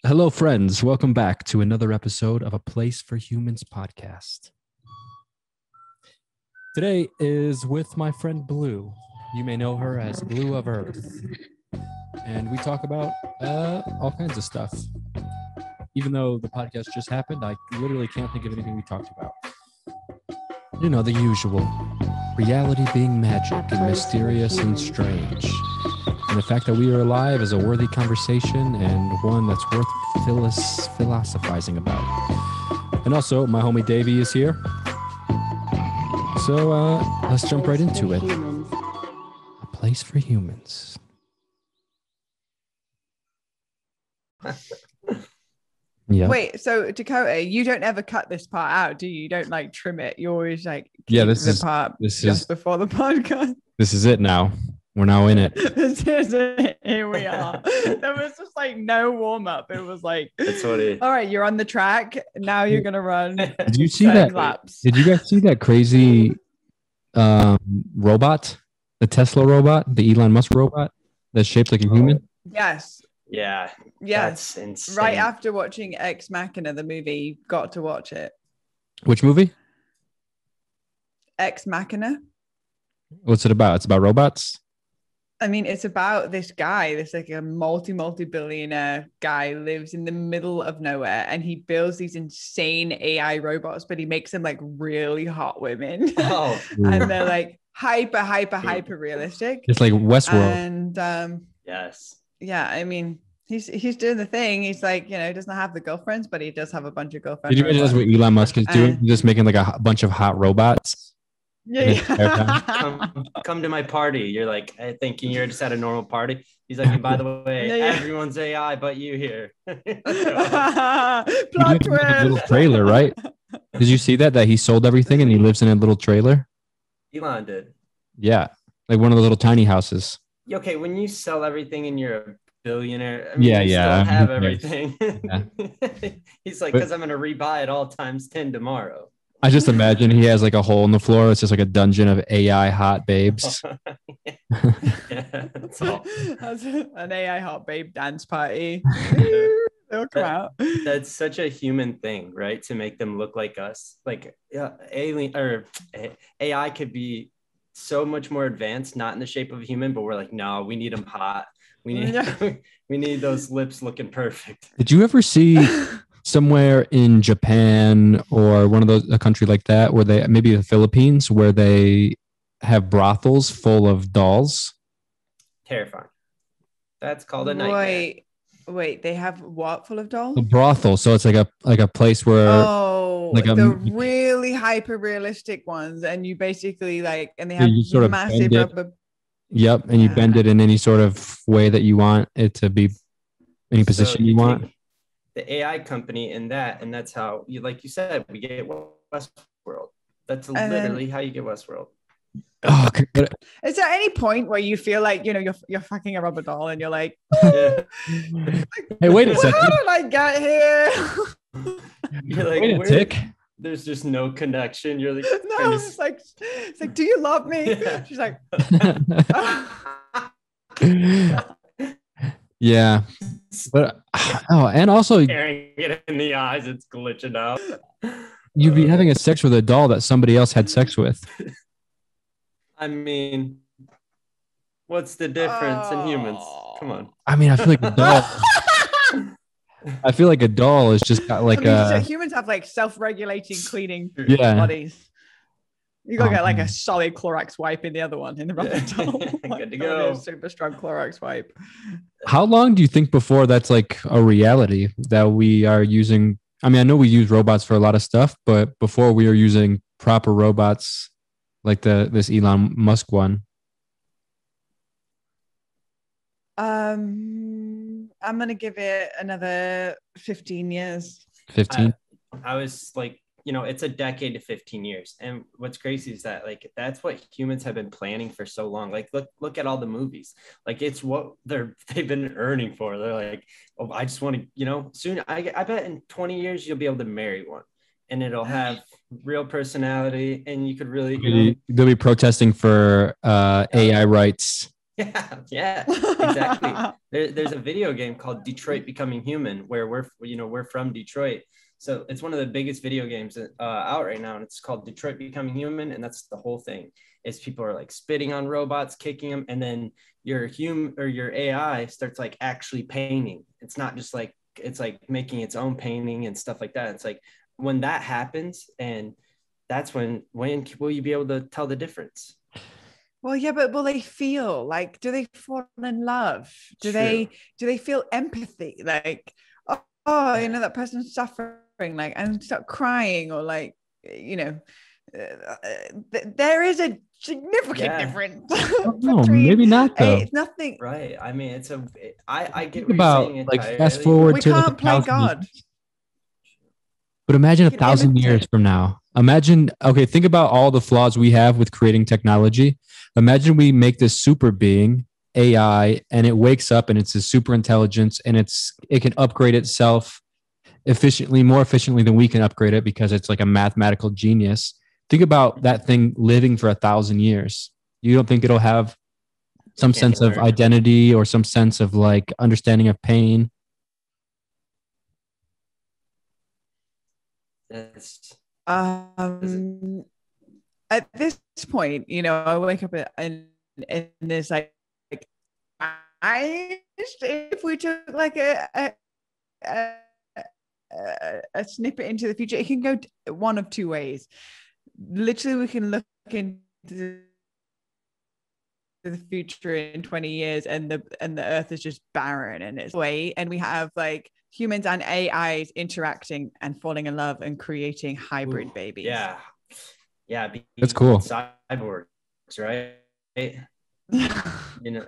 Hello, friends. Welcome back to another episode of A Place for Humans podcast. Today is with my friend Blue. You may know her as Blue of Earth. And we talk about all kinds of stuff. Even though the podcast just happened, I literally can't think of anything we talked about. You know, the usual. Reality being magic and mysterious and strange. And the fact that we are alive is a worthy conversation and one that's worth philosophizing about. And also, my homie Davey is here. So let's jump right into it. A place for humans. Yeah. Wait, so Dakota, you don't ever cut this part out, do you? You don't like trim it. You always like Yeah, this is before the podcast. This is it now. We're now in it. This is it. Here we are. There was just like no warm up. It was like, that's what it. All right, you're on the track. Now you're gonna run. Did you see that? Laps. Did you guys see that crazy robot? The Tesla robot, the Elon Musk robot that's shaped like a human? Yes. Yeah. Yes. That's insane. Right after watching Ex Machina, the movie, got to watch it. Which movie? Ex Machina. What's it about? It's about robots? I mean, it's about this guy, this like a multi-billionaire guy lives in the middle of nowhere and he builds these insane AI robots, but he makes them like really hot women. Oh. And they're like hyper realistic. It's like Westworld. And yes. Yeah, I mean, he's doing the thing. He's like, you know, he doesn't have the girlfriends, but he does have a bunch of girlfriends. Did you imagine that's what Elon Musk is doing? He's just making like a bunch of hot robots. Yeah. Come to my party. You're like thinking you're just at a normal party. He's like, and by the way, everyone's AI but you here. Plot twist. A little trailer, right? Did you see that he sold everything and he lives in a little trailer? Elon did. Yeah, like one of the little tiny houses. Okay, when you sell everything and you're a billionaire, I mean, you still have everything. Yeah. He's like, because I'm gonna rebuy it all times 10 tomorrow. I just imagine he has like a hole in the floor. It's just like a dungeon of AI hot babes. Yeah, that's all. That's an AI hot babe dance party. They'll come out. That's such a human thing, right? To make them look like us. Like alien or AI could be so much more advanced, not in the shape of a human, but we're like, no, we need them hot. We need those lips looking perfect. Did you ever see somewhere in Japan or a country like that where they, maybe the Philippines, where they have brothels full of dolls? Terrifying. That's called a nightmare. Wait, they have what full of dolls? A brothel. So it's like a place where the really hyper realistic ones, and you basically like, and they have sort of massive rubber. Yep, and you bend it in any sort of way that you want it to be, any position you want. The AI company and that's how you, like you said, we get Westworld. That's literally how you get Westworld. Oh, is there any point where you feel like, you know, you're fucking a rubber doll and you're like, yeah. Hey, wait a second. How did I get here? You're like, wait a tick. There's just no connection. You're like, no, it's like, do you love me? Yeah. She's like, yeah, but and also staring it in the eyes, it's glitching out. You'd be having a sex with a doll that somebody else had sex with. I mean, what's the difference in humans? Come on. I mean, I feel like a doll. I feel like a doll is just got like so humans have like self-regulating cleaning bodies. You gotta get like a solid Clorox wipe in the other one, in the rubber doll. Good to go. Super strong Clorox wipe. How long do you think before that's like a reality that we are using? I mean, I know we use robots for a lot of stuff, but before we are using proper robots like this Elon Musk one. I'm gonna give it another 15 years. 15. I was like, you know, it's a decade to 15 years. And what's crazy is that like, that's what humans have been planning for so long. Like, look at all the movies. Like, it's what they've been earning for. They're like, oh, I just want to, you know, soon. I bet in 20 years, you'll be able to marry one and it'll have real personality. And you could really, you know, they'll be protesting for AI rights. Yeah, exactly. There's a video game called Detroit Becoming Human where we're from Detroit. So it's one of the biggest video games out right now, and it's called Detroit Becoming Human, and that's the whole thing. Is people are like spitting on robots, kicking them, and then your AI starts like actually painting. It's not just like it's like making its own painting and stuff like that. It's like when that happens, and that's when will you be able to tell the difference? Well, yeah, but will they feel like, do they fall in love? Do they feel empathy? Like, oh, you know, that person's suffering, like, and start crying, or like, you know, there is a significant difference. No, maybe not though. It's nothing. Right. I mean, I get Think about like fast forward we to can't play God. But imagine 1,000 years from now. Think about all the flaws we have with creating technology. Imagine we make this super being, AI, and it wakes up and it's a super intelligence, and it can upgrade itself more efficiently than we can upgrade it because it's like a mathematical genius. Think about that thing living for 1,000 years. You don't think it'll have some sense of identity or some sense of like understanding of pain? At this point, you know, I wake up and there's like if we took like a snippet into the future, it can go one of two ways. Literally, we can look into the future in 20 years and the earth is just barren and it's way, and we have like humans and AIs interacting and falling in love and creating hybrid babies. Yeah, that's cool. Cyborgs, right? You know,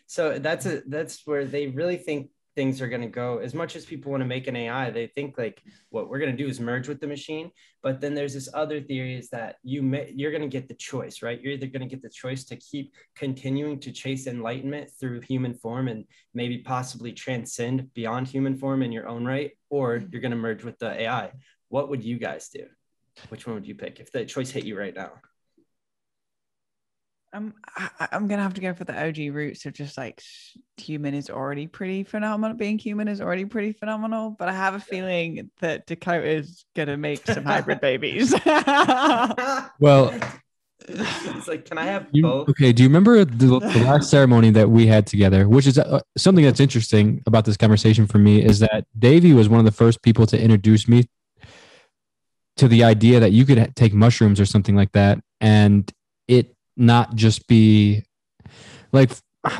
so that's where they really think things are going to go. As much as people want to make an AI, they think like what we're going to do is merge with the machine. But then there's this other theory is that you're going to get the choice, right? You're either going to get the choice to keep continuing to chase enlightenment through human form and maybe possibly transcend beyond human form in your own right, or you're going to merge with the AI. What would you guys do? Which one would you pick if the choice hit you right now? I'm gonna have to go for the OG roots of just like human is already pretty phenomenal. Being human is already pretty phenomenal, but I have a feeling that Dakota is gonna make some hybrid babies. Well, it's like, can I have both? Okay, do you remember the last ceremony that we had together? Which is something that's interesting about this conversation for me is that Davey was one of the first people to introduce me to the idea that you could take mushrooms or something like that, and it not just be like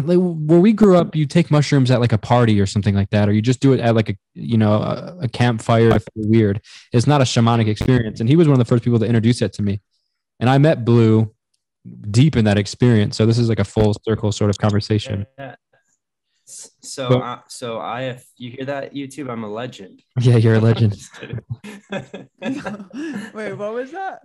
where we grew up, you take mushrooms at like a party or something like that, or you just do it at like a campfire. Weird. It's not a shamanic experience. And he was one of the first people to introduce it to me. And I met Blue deep in that experience. So this is like a full circle sort of conversation. Yeah. So if you hear that, YouTube, I'm a legend. Yeah, you're a legend. Wait, what was that?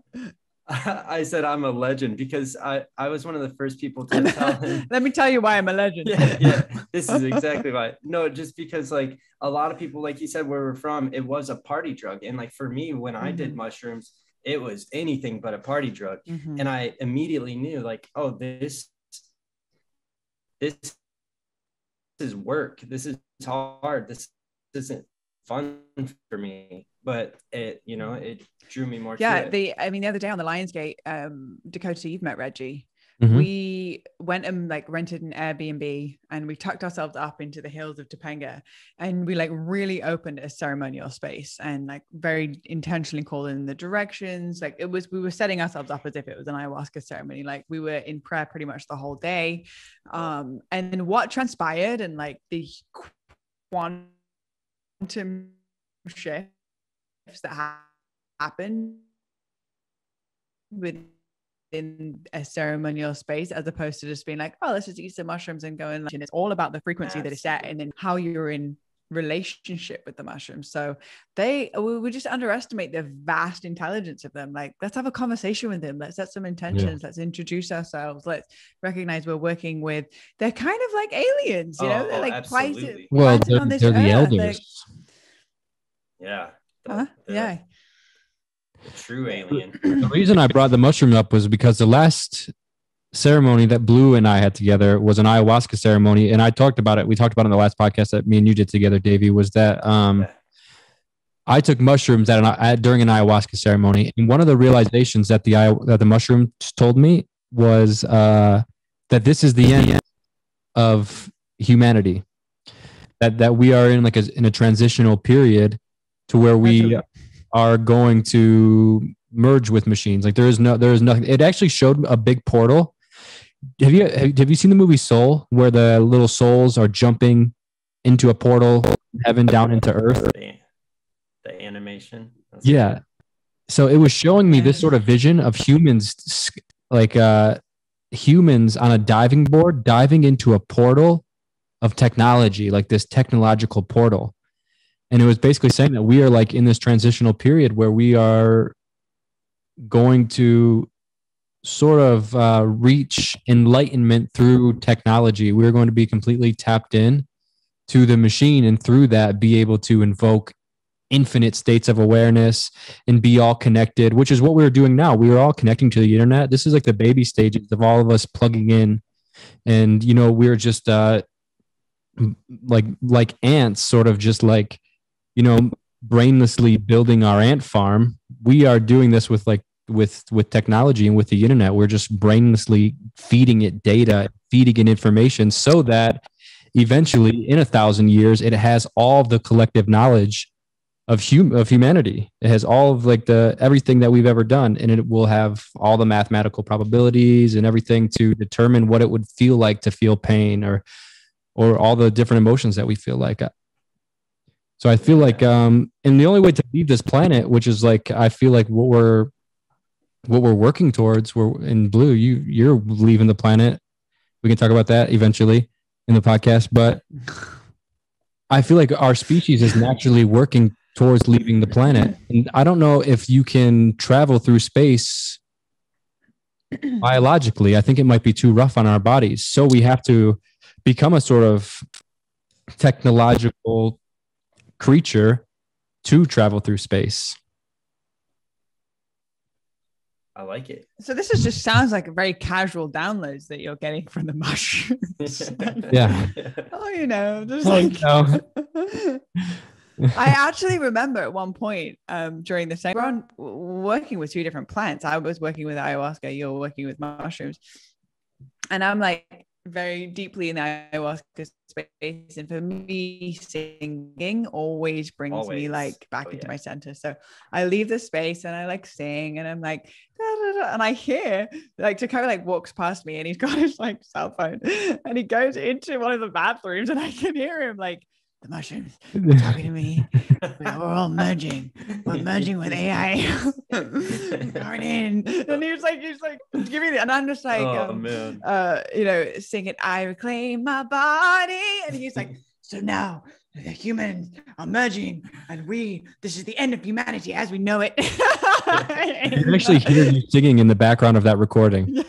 I said I'm a legend because I was one of the first people to tell him. Let me tell you why I'm a legend. Yeah, this is exactly why. No, just because like a lot of people, like you said, where we're from, it was a party drug. And like for me, when I did mushrooms, it was anything but a party drug. And I immediately knew like, oh, this is work. This is hard. This isn't fun for me. But it drew me more. Yeah, the other day on the Lionsgate, Dakota, you've met Reggie. We went and like rented an Airbnb and we tucked ourselves up into the hills of Topanga, and we like really opened a ceremonial space and like very intentionally called in the directions. Like we were setting ourselves up as if it was an ayahuasca ceremony. Like we were in prayer pretty much the whole day. And then what transpired and like the quantum shift that happened within a ceremonial space, as opposed to just being like, oh, let's just eat some mushrooms and go in. And it's all about the frequency that it's at and then how you're in relationship with the mushrooms. So we just underestimate the vast intelligence of them. Like, let's have a conversation with them. Let's set some intentions. Let's introduce ourselves. Let's recognize we're working with, they're kind of like aliens, you know, they're like absolutely. They're the elders. Yeah. Yeah. The true alien. The reason I brought the mushroom up was because the last ceremony that Blue and I had together was an ayahuasca ceremony, and I talked about it. We talked about it in the last podcast that me and you did together, Davey. Was that Yeah. I took mushrooms during an ayahuasca ceremony, and one of the realizations that the mushrooms told me was that this is the end of humanity. That we are in like in a transitional period to where we are going to merge with machines. Like there is nothing. It actually showed a big portal. Have you seen the movie Soul, where the little souls are jumping into a portal, heaven down into earth? The animation. Yeah. So it was showing me this sort of vision of humans, like humans on a diving board, diving into a portal of technology, like this technological portal. And it was basically saying that we are like in this transitional period where we are going to sort of reach enlightenment through technology. We're going to be completely tapped in to the machine, and through that be able to invoke infinite states of awareness and be all connected, which is what we're doing now. We are all connecting to the internet. This is like the baby stages of all of us plugging in, and we're just like ants, sort of just like brainlessly building our ant farm. We are doing this with technology and with the internet. We're just brainlessly feeding it data, feeding it information, so that eventually in 1,000 years it has all the collective knowledge of humanity. It has all of like everything that we've ever done, and it will have all the mathematical probabilities and everything to determine what it would feel like to feel pain or all the different emotions that we feel like. So I feel like and the only way to leave this planet, which is like I feel like what we're working towards, we're in Blue, you're leaving the planet. We can talk about that eventually in the podcast, but I feel like our species is naturally working towards leaving the planet. And I don't know if you can travel through space biologically. I think it might be too rough on our bodies. So we have to become a sort of technological creature to travel through space. I like it. So this just sounds like a very casual downloads that you're getting from the mushrooms. Yeah. I actually remember at one point during the same run working with two different plants. I was working with ayahuasca, you're working with mushrooms. And I'm like very deeply in the ayahuasca space. And for me, singing always brings me like back into my center. So I leave the space and I like sing and I'm like, da, da, da, and I hear like Dakota like walks past me and he's got his like cell phone and he goes into one of the bathrooms and I can hear him like, the mushrooms are talking to me. We're all merging. We're merging with AI. Going in. And he's like, giving it. And I'm just like, singing, I reclaim my body. And he's like, so now the humans are merging and this is the end of humanity as we know it. You can actually hear you singing in the background of that recording. Yeah.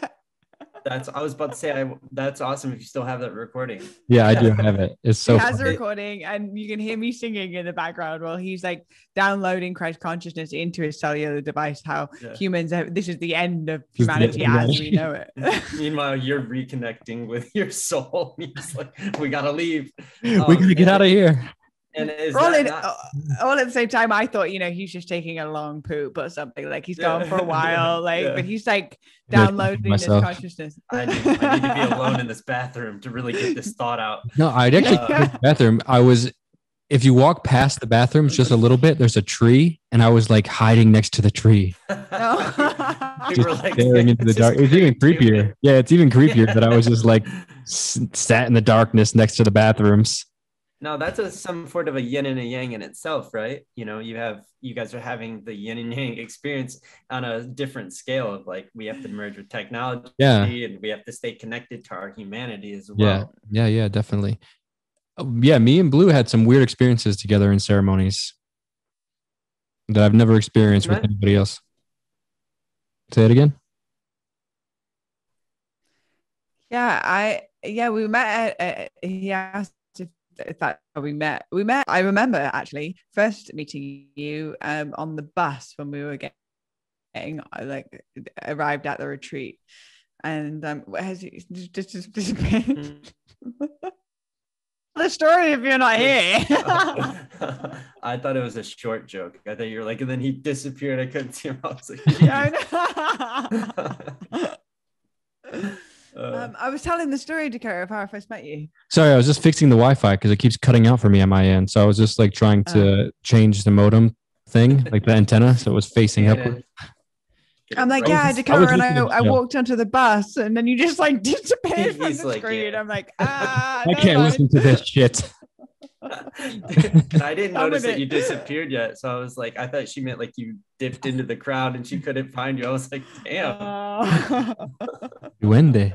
I was about to say, that's awesome if you still have that recording. Yeah, I do have it. It's so he has funny. a recording and you can hear me singing in the background while he's like downloading Christ consciousness into his cellular device, how humans this is the end of humanity as we know it. Meanwhile, you're reconnecting with your soul. He's like, we gotta leave. We gotta get out of here. And all at the same time, I thought, he's just taking a long poop or something. Like he's gone for a while, but he's like downloading this consciousness. I need to be alone in this bathroom to really get this thought out. No, I'd actually the bathroom. If you walk past the bathrooms just a little bit, there's a tree, and I was like hiding next to the tree. Just staring into the dark. It's even creepier. Yeah, it's even creepier that I was just like sat in the darkness next to the bathrooms. Now that's some sort of a yin and a yang in itself, right? You guys are having the yin and yang experience on a different scale of like, we have to merge with technology and we have to stay connected to our humanity as well. Yeah, definitely. Yeah, me and Blue had some weird experiences together in ceremonies that I've never experienced with anybody else. Say it again. Yeah, we met he asked if that we met. I remember actually first meeting you on the bus when we were getting like arrived at the retreat. And has he just disappeared? The story if you're not here. I thought it was a short joke. I thought you were like, and then he disappeared. I couldn't see him. I was like, Yeah, I know. I was telling the story, Dakota, of how I first met you. Sorry, I was just fixing the Wi-Fi because it keeps cutting out for me on my end. So I was just like trying to change the modem thing, like the antenna, so it was facing upward. I'm like, yeah, Dakota, and I walked onto the bus, and then you just like disappeared from the screen. Yeah. I'm like, I can't listen to this shit. And I didn't notice that you disappeared yet, so I was like, I thought she meant like you dipped into the crowd and she couldn't find you. I was like, damn. Duende.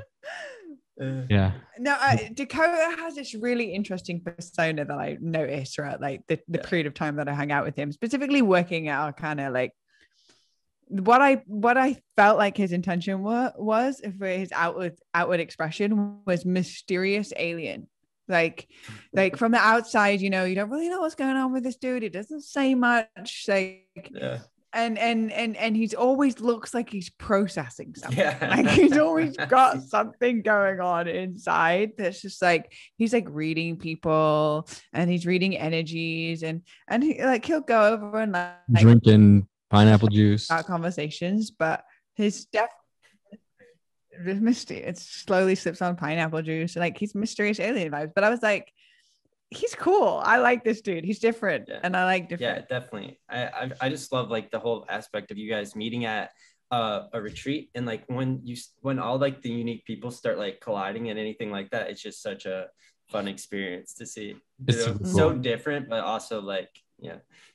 Yeah. No, Dakota has this really interesting persona that I noticed throughout like the period of time that I hung out with him, specifically working at our kind of like what I felt like his intention was for his outward expression was mysterious alien. Like from the outside, you don't really know what's going on with this dude. It doesn't say much. Like, and he's always looks like he's processing something. Yeah. Like he's always got something going on inside that's just like he's like reading people and he's reading energies and he, like he'll go over and like drinking pineapple juice conversations, but his it slowly sips on pineapple juice and like he's mysterious alien vibes. But I was like, he's cool. I like this dude. He's different, and I like different. Yeah, definitely. I just love like the whole aspect of you guys meeting at a retreat, and like when all like the unique people start like colliding and anything like that. It's just such a fun experience to see. So different, but also like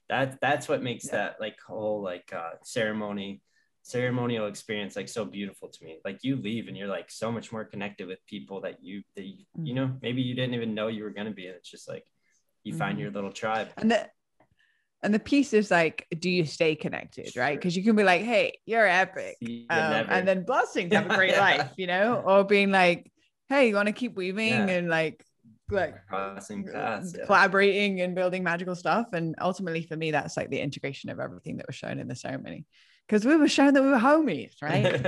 that's what makes that like whole like ceremonial experience like so beautiful to me. Like you leave and you're like so much more connected with people that you maybe you didn't even know you were going to be, and it's just like you find your little tribe. And the piece is like, do you stay connected, right? Because you can be like, hey, you're epic, and then blessings, have a great life, or being like, hey, you want to keep weaving and like crossing paths, collaborating and building magical stuff. And ultimately for me, that's like the integration of everything that was shown in the ceremony, because we were shown that we were homies, right?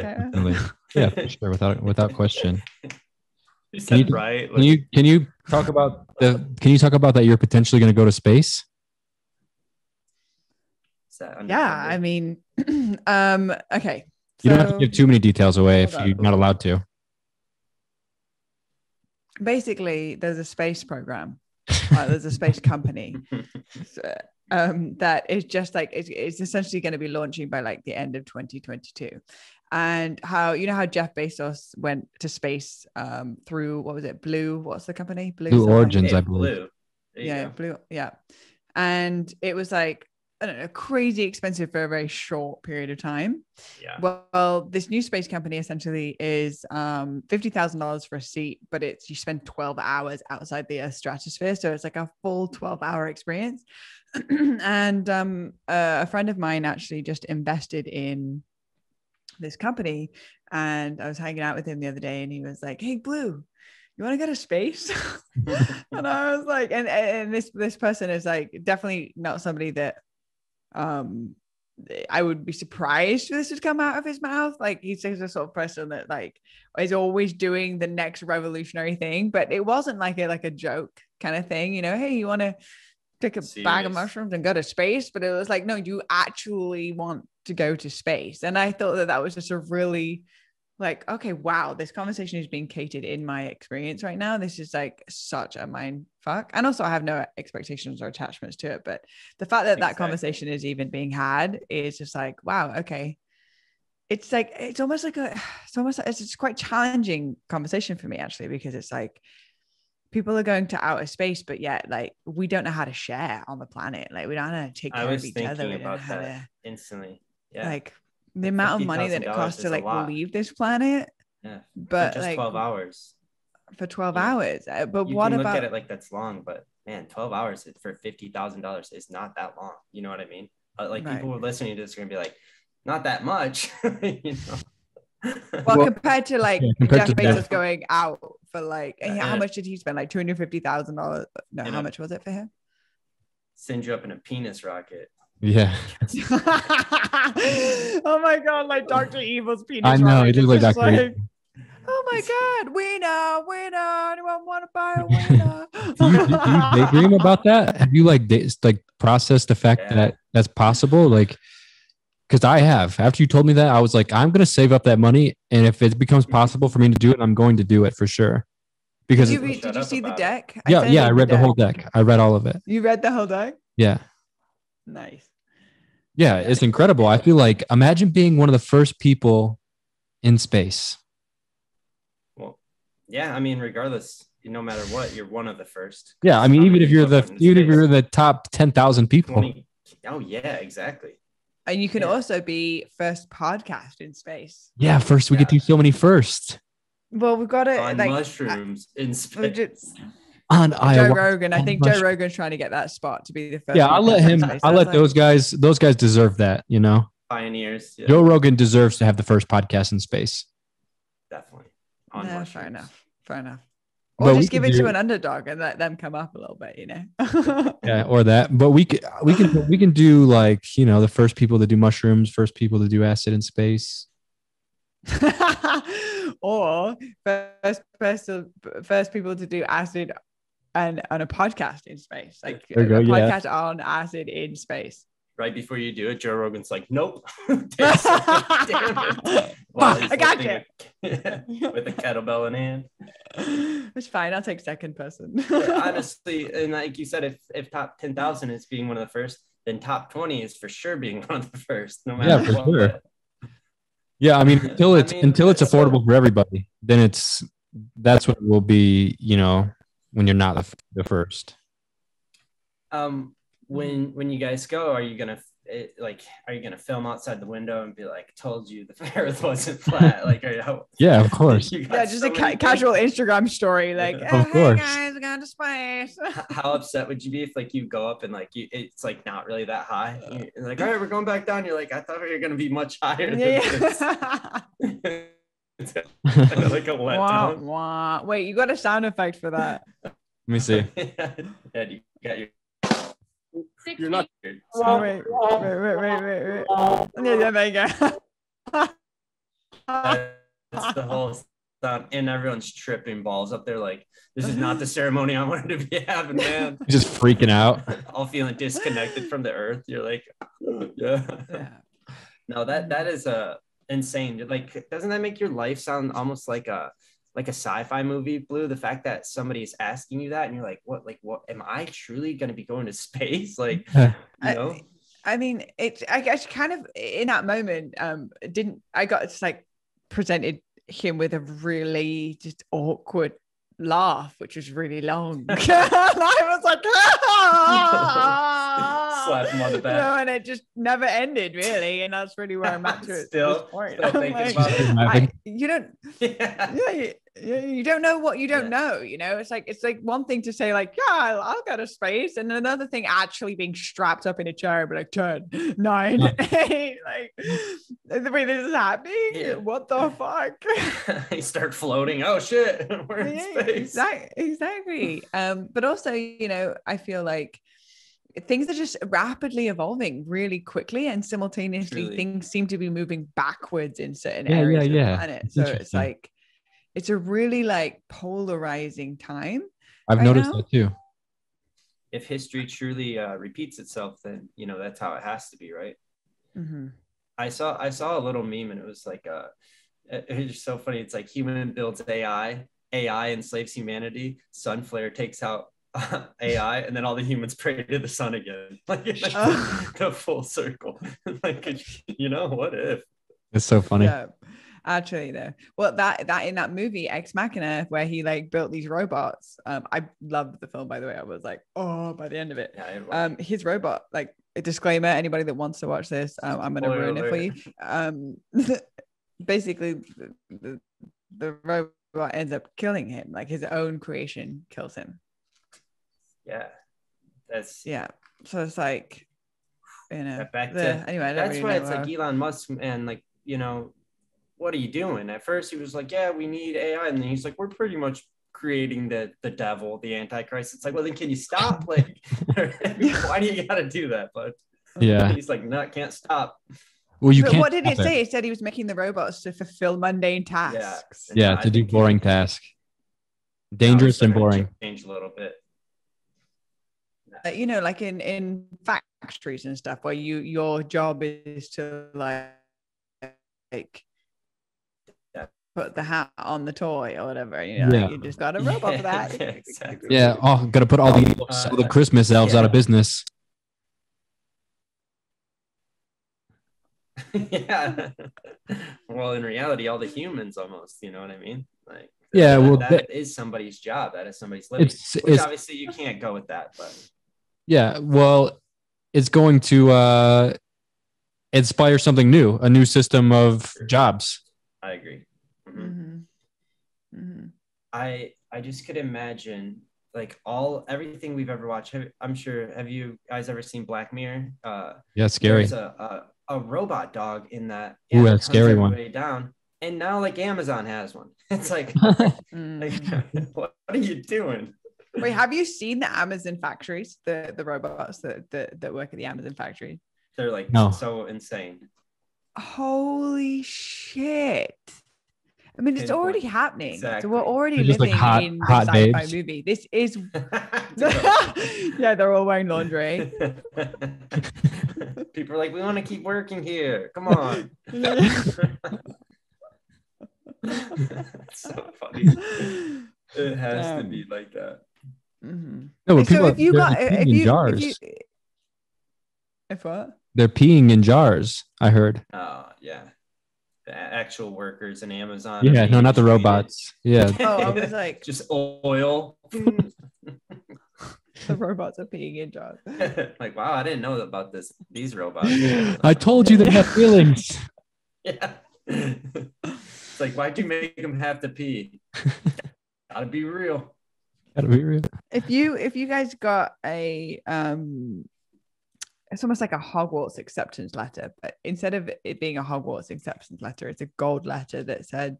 Yeah, for sure, without question. Can you talk about that you're potentially going to go to space? Yeah, I mean, okay. You don't have to give too many details away if you're not allowed to. Basically, there's a space program. There's a space company that is just like it's essentially going to be launching by like the end of 2022. And how Jeff Bezos went to space through what was it? What's the company? Blue Origins, I believe. Blue. Yeah, and it was like, I don't know, crazy expensive for a very short period of time. Yeah. Well, this new space company essentially is $50,000 for a seat, but you spend 12 hours outside the Earth's stratosphere. So it's like a full 12-hour experience. And a friend of mine actually just invested in this company. And I was hanging out with him the other day and he was like, hey, Blue, you want to go to space? And I was like, and this person is like definitely not somebody that I would be surprised if this would come out of his mouth. Like he's the sort of person that like is always doing the next revolutionary thing, but it wasn't like a joke kind of thing, hey, you want to take a bag of mushrooms and go to space? But it was like, no, you actually want to go to space. And I thought that was just a really like, okay, wow, this conversation is being catered in my experience right now. This is like such a mind fuck. And also I have no expectations or attachments to it, but the fact that that conversation is even being had is just like, wow, okay. It's like, it's quite challenging conversation for me actually, because it's like people are going to outer space, but yet like we don't know how to share on the planet. Like we don't know how to take care of each other. We don't know how to instantly. Yeah. Like the amount of money that it costs to like leave this planet, but for just 12 hours for 12 hours. But you what can about look at it like that's long, but man, 12 hours for $50,000 is not that long. You know what I mean? People who are listening to this are gonna be like, not that much. Well, compared to like Jeff Bezos going out for like, how much did he spend? Like $250,000? No, how much was it for him? Send you up in a penis rocket. Yeah. Oh my god, like Dr. Evil's penis. I know, it looks like that crazy. Oh my God, winner, anyone want to buy a winner? Do you daydream about that? Have you like processed the fact that that's possible? Like, because I have. After you told me that, I was like, I'm going to save up that money. And if it becomes possible for me to do it, I'm going to do it for sure. Because did you see the deck? I read the whole deck. I read all of it. You read the whole deck? Yeah. Nice. Yeah, it's incredible. I feel like, imagine being one of the first people in space. Well, yeah, I mean, regardless, no matter what, you're one of the first. Yeah, I mean, even if you're the top 10,000 people. 20, oh yeah, exactly. And you can also be first podcast in space. Yeah, first we could do so many firsts. Well, we've got it on mushrooms in space. On Joe Rogan. I think Joe Rogan's trying to get that spot to be the first. Yeah, I'll let him. I'll let those guys. Those guys deserve that. You know, pioneers. Yeah. Joe Rogan deserves to have the first podcast in space. Definitely. Fair enough. Or just give it to an underdog and let them come up a little bit, you know. Yeah, or that. But we can do like, the first people to do mushrooms, first people to do acid in space. Or first people to do acid and on a podcast in space, like a podcast on acid in space. Right before you do it, Joe Rogan's like, "Nope, damn it!" I got you with a kettlebell in hand. It's fine. I'll take second person. Honestly, and like you said, if top 10,000 is being one of the first, then top 20 is for sure being one of the first. No matter for sure. Yeah, I mean, until it's affordable for everybody, then that's what it will be. When you're not the first. When you guys go, are you gonna film outside the window and be like, "Told you the Earth wasn't flat"? Like, yeah, of course. Yeah, just a casual Instagram story, like, of course. Hey guys, I got to space. How upset would you be if you go up and it's not really that high? You're like, all right, we're going back down. You're like, I thought we were gonna be much higher than this. Like a letdown. Wah. Wait, you got a sound effect for that? Let me see. Yeah, you got your. You're not. Wait. Yeah, there you go. That's the whole sound, and everyone's tripping balls up there. Like, this is not the ceremony I wanted to be having, man. Just freaking out. All feeling disconnected from the earth. You're like, yeah. No, that is insane. Like, doesn't that make your life sound almost like a sci-fi movie, Blue? The fact that somebody's asking you that and you're like, what am I truly going to be going to space? Like, I mean, I kind of in that moment, I got just like presented him with a really just awkward laugh, which was really long. I was like, slap him on the back. And it just never ended really, and that's really where I'm at to this point. Still thinking about it. You don't know what you don't know. It's like one thing to say like, yeah, I'll go to space, and another thing actually being strapped up in a chair and be like 10, 9, 8, like the way this is happening. Yeah. What the fuck? You start floating. Oh shit, we're in space. Exactly. But also, I feel like things are just rapidly evolving really quickly, and simultaneously things seem to be moving backwards in certain areas of the planet. So it's like, it's a really like polarizing time. I've noticed that too. If history truly repeats itself, then that's how it has to be, right? Mm-hmm. I saw a little meme, and it was like it was so funny. It's like, human builds AI enslaves humanity, sun flare takes out AI, and then all the humans pray to the sun again. Like the full circle. Like, what if? It's so funny. Yeah. Actually, though, well, that in that movie Ex Machina, where he like built these robots, I loved the film, by the way. I was like, oh, by the end of it, his robot, like, a disclaimer, anybody that wants to watch this, I'm gonna ruin it for you. Basically, the robot ends up killing him, like his own creation kills him. So it's like, anyway, that's why it's like Elon Musk, and like, what are you doing? At first he was like, yeah, we need AI, and then he's like, we're pretty much creating the devil, the Antichrist. It's like, well, then can you stop? Like, why do you gotta do that? But yeah, he's like, no, can't stop. Well, you But can't. what did it stop say? It said he was making the robots to fulfill mundane Yeah. tasks. Yeah, I to do think boring tasks. now Dangerous it's and starting to boring. change a little bit. You know, like in factories and stuff, where your job is to like put the hat on the toy or whatever. You know, like, you just got a robot for that. Yeah, exactly. Yeah. Oh, gotta put all the Christmas elves out of business. Yeah. Well, in reality, all the humans almost, you know what I mean? Like, Yeah. Well, that is somebody's job. That is somebody's living. Which obviously you can't go with that, but yeah. Well, it's going to inspire something new, a new system of jobs. I agree. Mm-hmm. Mm-hmm. I just could imagine like everything we've ever watched. I'm sure. Have you guys ever seen Black Mirror? Yeah, scary. There's a robot dog in that. Ooh, that that's scary one. Down, and now like Amazon has one. It's like, what are you doing? Wait, have you seen the Amazon factories? The robots that work at the Amazon factory? They're like so insane. Holy shit. I mean, it's already happening. Exactly. So we're already They're just living like in the hot sci-fi babes. movie. This is yeah, they're all wearing laundry. People are like, we want to keep working here. Come on. It's so funny. It has to be like that. Mm-hmm. No, but So if you got if what? They're peeing in jars, I heard. Oh yeah. The actual workers in Amazon. Yeah, no, not the robots. Yeah. Oh, I was like, just oil. The robots are peeing in jars. Like, wow, I didn't know about these robots. I told you they have feelings. Yeah. It's like, why'd you make them have to pee? Gotta be real. Gotta be real. If you guys got a it's almost like a Hogwarts acceptance letter, but instead of it being a Hogwarts acceptance letter, it's a gold letter that said,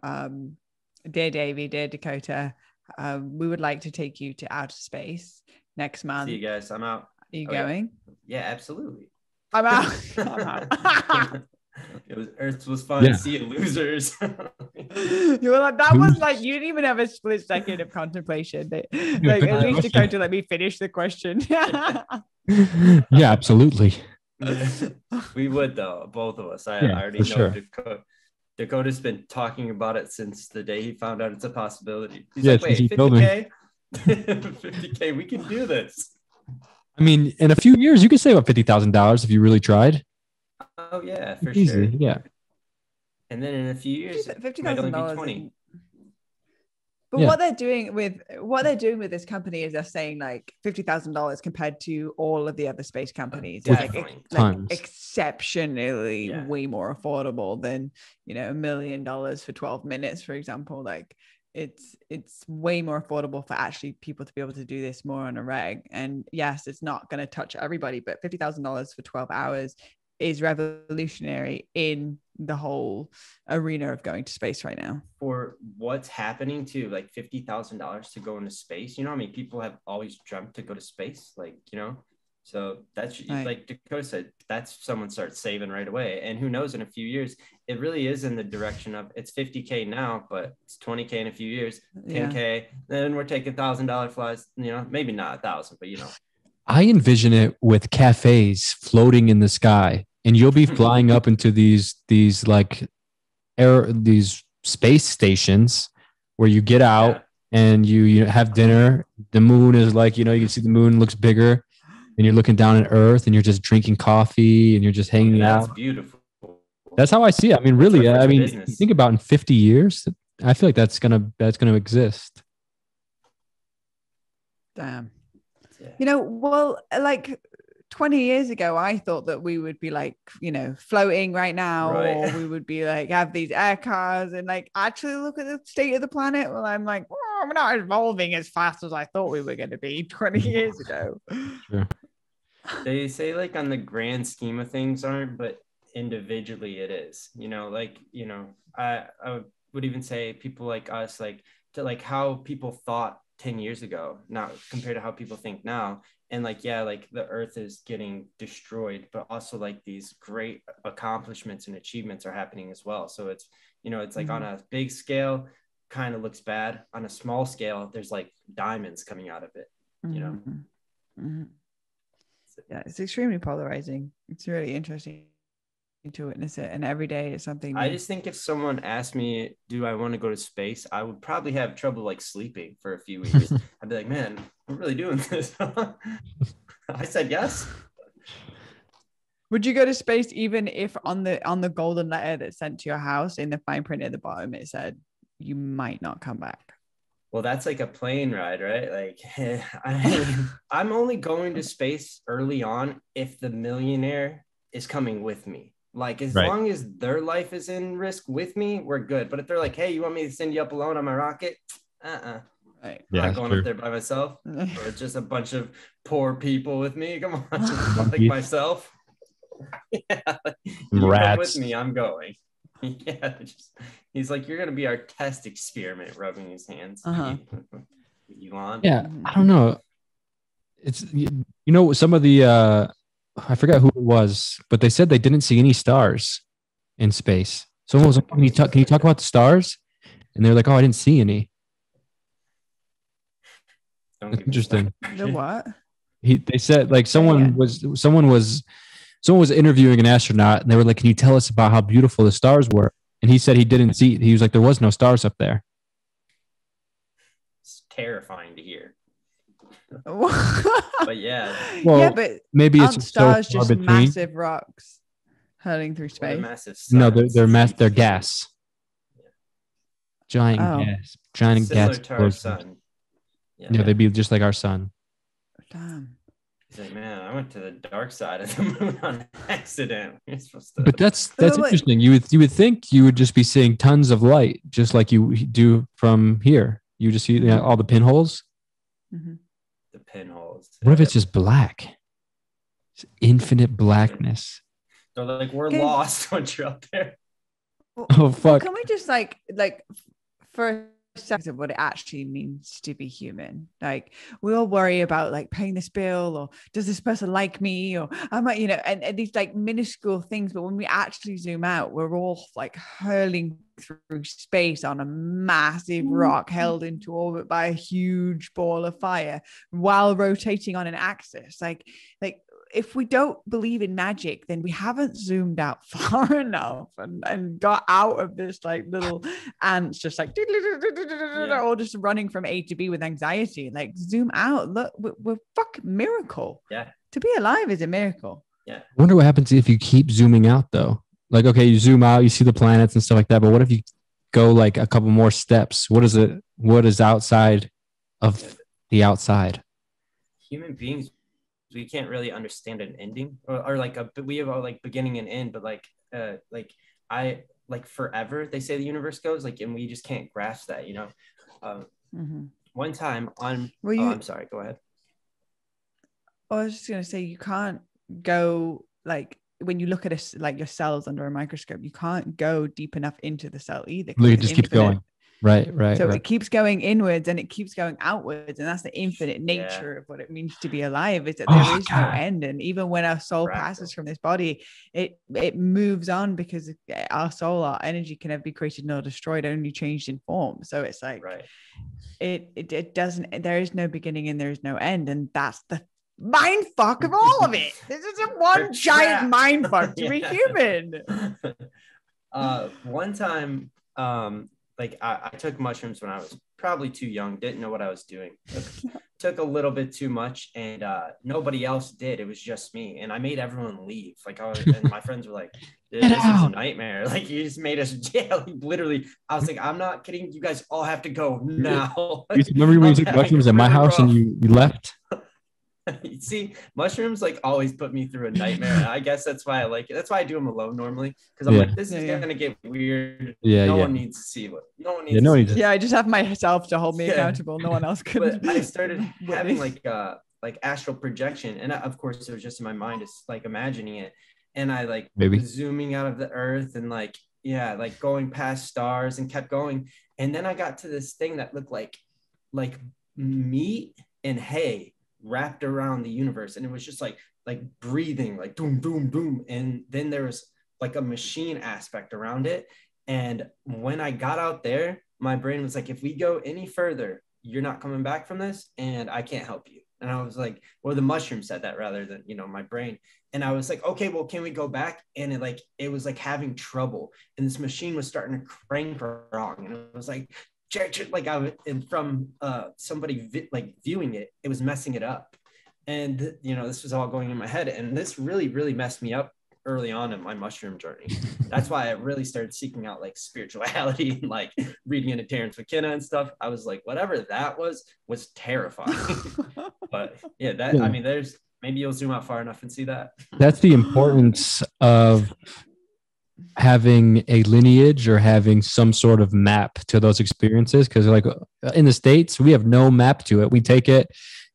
"Dear Davey, dear Dakota, we would like to take you to outer space next month." See you guys. I'm out. Are you going? Yeah, absolutely. I'm out. I'm out. Earth was fun. Yeah. See you, losers. You were like, that was like, you didn't even have a split second of contemplation. Like, at least Dakota let me finish the question. Yeah, absolutely. We would though, both of us. I already know sure. Dakota's been talking about it since the day he found out it's a possibility. He's Yeah, like, wait, he told me. 50K? 50K, we can do this. I mean, in a few years, you could save up $50,000 if you really tried. Oh yeah, for Easy, sure. yeah. And then in a few years, it might only be 20. But what they're doing with this company is they're saying like $50,000 compared to all of the other space companies. Definitely. Like exceptionally way more affordable than, $1 million for 12 minutes, for example. Like it's way more affordable for actually people to be able to do this more on a reg. And yes, it's not going to touch everybody, but $50,000 for 12 hours is revolutionary in the whole arena of going to space right now. For what's happening to like $50,000 to go into space, I mean, people have always dreamt to go to space, so that's right. Like Dakota said, that's someone starts saving right away. And who knows, in a few years, it really is in the direction of it's 50K now, but it's 20K in a few years, 10K, then we're taking $1,000 flights, maybe not 1,000, but I envision it with cafes floating in the sky, and you'll be flying up into these space stations where you get out and you have dinner. The moon is you can see the moon looks bigger, and you're looking down at Earth, and you're just drinking coffee, and you're just hanging out. That's beautiful. That's how I see it. I mean, really, you think about in 50 years, I feel like that's gonna exist. Damn. Yeah. Well, like 20 years ago, I thought that we would be floating right now, or we would be have these air cars and actually look at the state of the planet. Well, I'm like, we're not evolving as fast as I thought we were going to be 20 years ago. Sure. They say on the grand scheme of things aren't, but individually it is. I would even say people like us, to how people thought 10 years ago, now compared to how people think now, and like, yeah, like the earth is getting destroyed, but also like these great accomplishments and achievements are happening as well. So it's, you know, it's like on a big scale kind of looks bad. On a small scale, there's like diamonds coming out of it, you know. Yeah, it's extremely polarizing. It's really interesting to witness it, and every day it's something new. I just think if someone asked me, do I want to go to space, I would probably have trouble like sleeping for a few weeks. I'd be like, man, I'm really doing this. I said yes. Would you go to space even if on the golden letter that's sent to your house, in the fine print at the bottom, it said you might not come back? Well, that's like a plane ride, right? Like, I'm only going to space early on if the millionaire is coming with me. Like, as long as their life is in risk with me, we're good. But if they're like, hey, you want me to send you up alone on my rocket? Right. I'm not going up there by myself. Or it's just a bunch of poor people with me. Come on, like myself. Yeah, you come with me, I'm going. Yeah, he's like, you're gonna be our test experiment, rubbing his hands. Elon. Yeah, I don't know. It's, you know, some of the I forgot who it was, but they said they didn't see any stars in space. Someone was like, can you talk about the stars? And they're like, oh, I didn't see any. That's interesting. The what? They said like someone was interviewing an astronaut, and they were like, can you tell us about how beautiful the stars were? And he said he didn't see. He was like, there was no stars up there. It's terrifying to hear. But but maybe it's stars, so just massive rocks hurling through space. No, they're gas. Giant gas. To our sun. Yeah, they'd be just like our sun. Damn. He's like, man, I went to the dark side of the moon on accident. But that's interesting. You would think you would just be seeing tons of light, just like you do from here. You just see all the pinholes. The pinholes. What if it's just black? It's infinite blackness. They're like, we're lost once you're up there. Oh fuck! Can we just like for a second of what it actually means to be human? Like, we all worry about like paying this bill, or does this person like me, or I might, and these like minuscule things. But when we actually zoom out, we're all like hurling through space on a massive rock held into orbit by a huge ball of fire while rotating on an axis. Like if we don't believe in magic, then we haven't zoomed out far enough and got out of this like little ants just like all just running from A to B with anxiety. Like, zoom out. Look, we're fucking miracle. Yeah. To be alive is a miracle. Yeah. I wonder what happens if you keep zooming out though. Like, okay, you zoom out, you see the planets and stuff like that, but what if you go like a couple more steps? What is outside of the outside? Human beings, we can't really understand an ending or like we have a like beginning and end, but like forever they say the universe goes, like, and we just can't grasp that, One time on I'm sorry, go ahead. I was just gonna say, you can't go like, when you look at like your cells under a microscope, you can't go deep enough into the cell either. It just keeps going. Right. So it keeps going inwards and it keeps going outwards, and that's the infinite nature of what it means to be alive. Is that there is no end, and even when our soul passes from this body, it moves on, because our soul, our energy, can never be created nor destroyed, only changed in form. So it's like it doesn't. There is no beginning and there is no end, and that's the mind fuck of all of it. This is a one giant mind fuck to be human. One time, like I took mushrooms when I was probably too young, didn't know what I was doing. Took a little bit too much, and nobody else did. It was just me, and I made everyone leave. Like and my friends were like, "This is a nightmare. Like, you just made us jail." Literally, I was like, "I'm not kidding. You guys all have to go now." Remember when you took mushrooms at my house and you left? See, mushrooms like always put me through a nightmare. I guess that's why I like it. That's why I do them alone normally, because I'm like, this is gonna get weird. No one needs to see what. No one needs. To see I just have myself to hold me accountable. No one else could. But I started having like astral projection, and of course it was just in my mind. It's like imagining it, and I like zooming out of the earth and like going past stars and kept going, and then I got to this thing that looked like meat and hay. wrapped around the universe, and it was just like breathing, like doom, doom, doom. And then there was like a machine aspect around it. And when I got out there, my brain was like, if we go any further, you're not coming back from this, and I can't help you. And I was like, or the mushroom said that rather than, my brain. And I was like, okay, well, can we go back? And it was like having trouble. And this machine was starting to crank wrong. And it was like, and from somebody viewing it, it was messing it up. And, this was all going in my head. And this really, really messed me up early on in my mushroom journey. That's why I really started seeking out like spirituality and like reading into Terrence McKenna and stuff. I was like, whatever that was terrifying. But yeah, I mean, there's, maybe you'll zoom out far enough and see that. That's the importance of having a lineage or having some sort of map to those experiences. Because like in the States, we have no map to it. We take it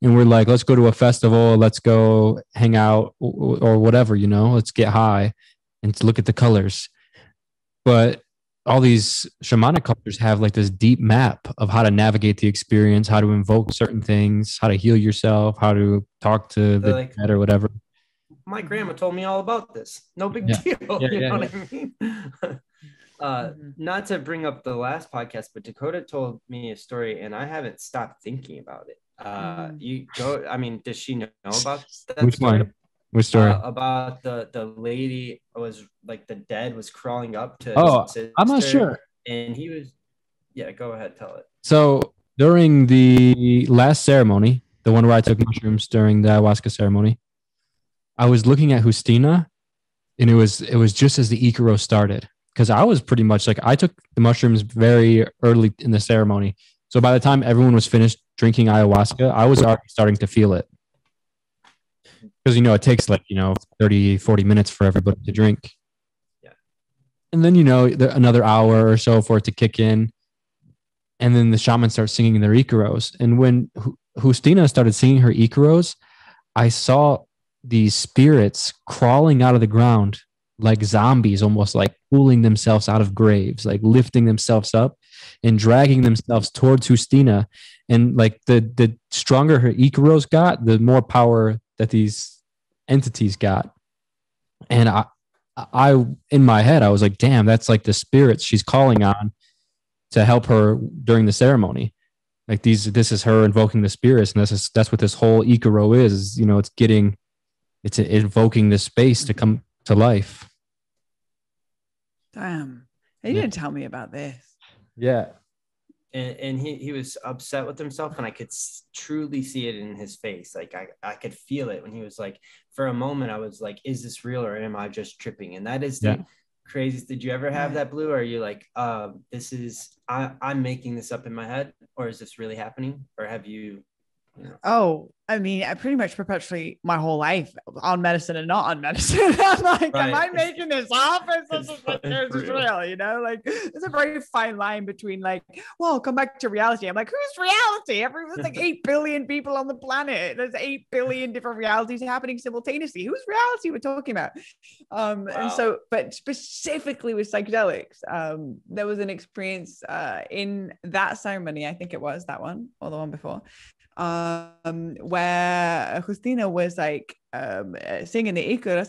and we're like, let's go to a festival, let's go hang out or whatever, let's get high and to look at the colors. But all these shamanic cultures have like this deep map of how to navigate the experience, how to invoke certain things, how to heal yourself, how to talk to the dead or whatever. My grandma told me all about this. No big deal. What I mean? Not to bring up the last podcast, but Dakota told me a story and I haven't stopped thinking about it. You go, I mean, does she know about that? Which story? One? Which story? About the lady was like the dead was crawling up to his sister, I'm not sure. And he was, go ahead, tell it. So during the last ceremony, the one where I took mushrooms during the ayahuasca ceremony, I was looking at Justina, and it was just as the Icaro started, because I was pretty much like, I took the mushrooms very early in the ceremony. So by the time everyone was finished drinking ayahuasca, I was already starting to feel it. Because, it takes like, 30, 40 minutes for everybody to drink. Yeah. And then, another hour or so for it to kick in. And then the shaman starts singing their Icaros. And when Justina started singing her Icaros, I saw these spirits crawling out of the ground like zombies, almost like pulling themselves out of graves, like lifting themselves up and dragging themselves towards Justina. And like the stronger her Icaros got, the more power that these entities got. And I in my head, I was like, damn, that's like the spirits she's calling on to help her during the ceremony. Like this is her invoking the spirits. And that's what this whole Icaro is, it's invoking this space to come to life. Damn. You didn't tell me about this. Yeah. And he was upset with himself, and I could truly see it in his face. Like I could feel it when he was like, for a moment, I was like, is this real or am I just tripping? And that is the craziest. Did you ever have that, Blue? Or are you like, I'm making this up in my head, or is this really happening? Or have you? Oh, I mean, I pretty much perpetually my whole life on medicine and not on medicine. I'm like, am I making this up? Is this real? Like there's a very fine line between like, well, come back to reality. I'm like, who's reality? There's like 8 billion people on the planet. There's 8 billion different realities happening simultaneously. Whose reality we're talking about? Wow. And so, but specifically with psychedelics, there was an experience in that ceremony. I think it was that one or the one before. Where Justina was like singing the Icaros,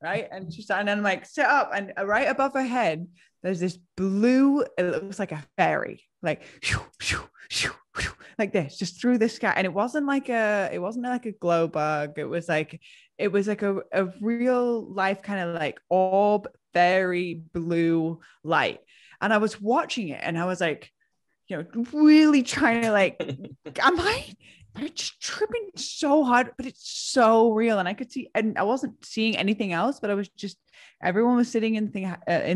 right? And she's and then like sit up, and right above her head there's this blue, it looks like a fairy, like like this, just through the sky. And it wasn't like a glow bug, it was like a real life kind of like orb, fairy blue light. And I was watching it and I was like, really trying to like, am I just tripping so hard? But it's so real. And I could see, and I wasn't seeing anything else, but I was just, everyone was sitting in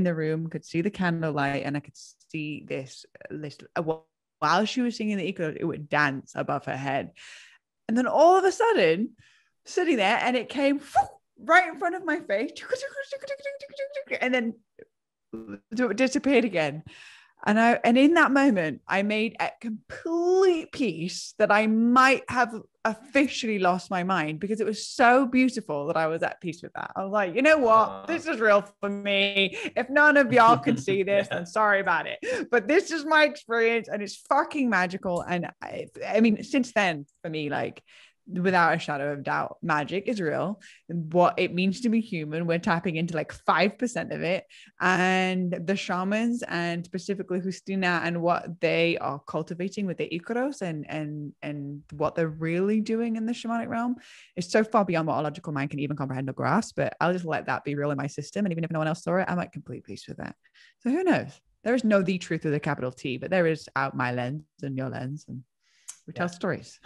the room, could see the candlelight, and I could see this while she was singing the Icaros, it would dance above her head. And then all of a sudden, sitting there, and it came right in front of my face, and then disappeared again. And in that moment, I made a complete peace that I might have officially lost my mind, because it was so beautiful that I was at peace with that. I was like, you know what? This is real for me. If none of y'all can see this, then sorry about it. But this is my experience, and it's fucking magical. And I mean, since then, for me, like, without a shadow of doubt, magic is real. What it means to be human, we're tapping into like 5% of it. And the shamans, and specifically Justina, and what they are cultivating with the Icaros, and what they're really doing in the shamanic realm is so far beyond what our logical mind can even comprehend or grasp. But I'll just let that be real in my system. And even if no one else saw it, I'm at complete peace with that. So who knows? There is no the truth with a capital T, but there is out my lens and your lens, and we tell stories.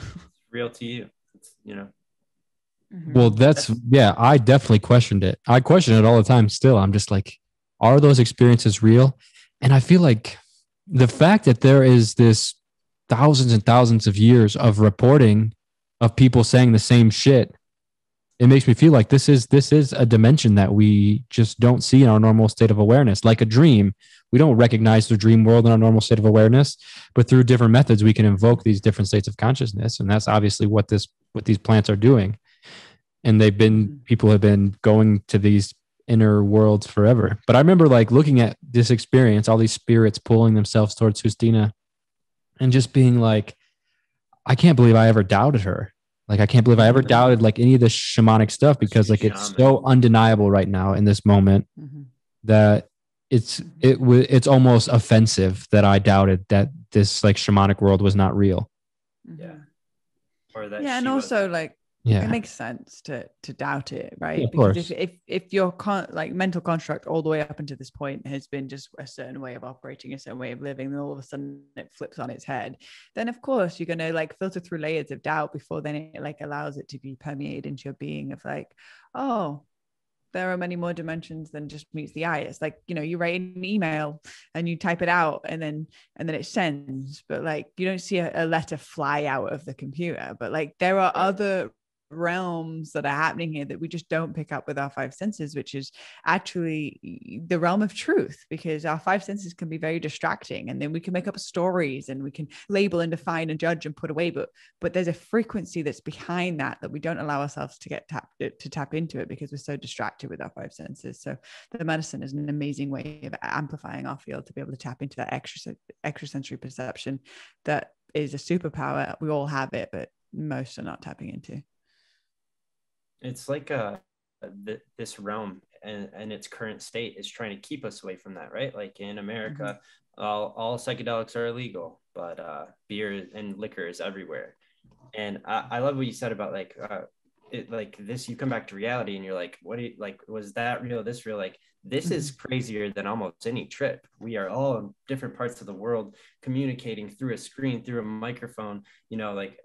Real to you. You know. Well, I definitely questioned it. I question it all the time still. I'm just like, are those experiences real? And I feel like the fact that there is this thousands and thousands of years of reporting of people saying the same shit, it makes me feel like this is a dimension that we just don't see in our normal state of awareness. Like a dream, we don't recognize the dream world in our normal state of awareness, but through different methods, we can invoke these different states of consciousness. And that's obviously what these plants are doing. And people have been going to these inner worlds forever. But I remember like looking at this experience, all these spirits pulling themselves towards Justina, and just being like, I can't believe I ever doubted her. Like, I can't believe I ever doubted like any of this shamanic stuff, because like it's so undeniable right now in this moment that it's almost offensive that I doubted that this like shamanic world was not real. Yeah. Or that. Yeah. And also like, it makes sense to doubt it, right? Yeah, of because course. if your like mental construct all the way up until this point has been just a certain way of operating, a certain way of living, then all of a sudden it flips on its head, then of course you're going to like filter through layers of doubt before then it like allows it to be permeated into your being of like, oh, there are many more dimensions than just meets the eye. It's like, you know, you write an email and you type it out and then it sends, but like you don't see a letter fly out of the computer. But like there are other realms that are happening here that we just don't pick up with our five senses, which is actually the realm of truth, because our five senses can be very distracting, and then we can make up stories and we can label and define and judge and put away, but there's a frequency that's behind that we don't allow ourselves to tap into it, because we're so distracted with our five senses. So the medicine is an amazing way of amplifying our field to be able to tap into that extrasensory perception that is a superpower. We all have it, but most are not tapping into. It's like this realm and its current state is trying to keep us away from that, right? Like in America, all psychedelics are illegal, but beer and liquor is everywhere. And I love what you said about like this. You come back to reality, and you're like, what do you like? Was that real? This real? Like this is crazier than almost any trip. We are all in different parts of the world communicating through a screen, through a microphone. You know, like.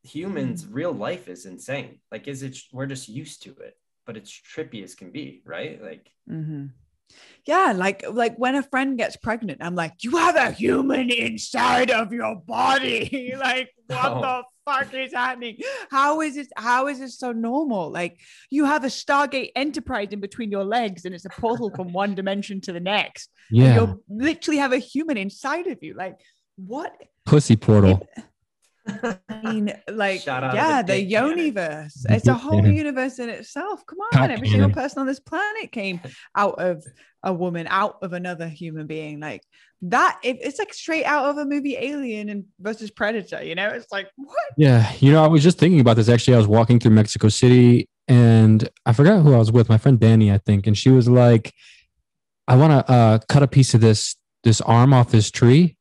Humans, real life is insane. Like, we're just used to it, but it's trippy as can be, right? Like, yeah, like when a friend gets pregnant, I'm like, you have a human inside of your body. Like, what the fuck is happening? How is this so normal? Like, you have a Stargate Enterprise in between your legs, and it's a portal from one dimension to the next. Yeah, and you literally have a human inside of you. Like, what? Pussy portal. I mean, like, the Yoniverse. It's a whole universe in itself. Come on, every single person on this planet came out of a woman, out of another human being. Like that, it's like straight out of a movie Alien and versus Predator. You know, it's like what? Yeah, you know, I was just thinking about this. Actually, I was walking through Mexico City, and I forgot who I was with. My friend Danny, I think, and she was like, "I want to cut a piece of this arm off this tree."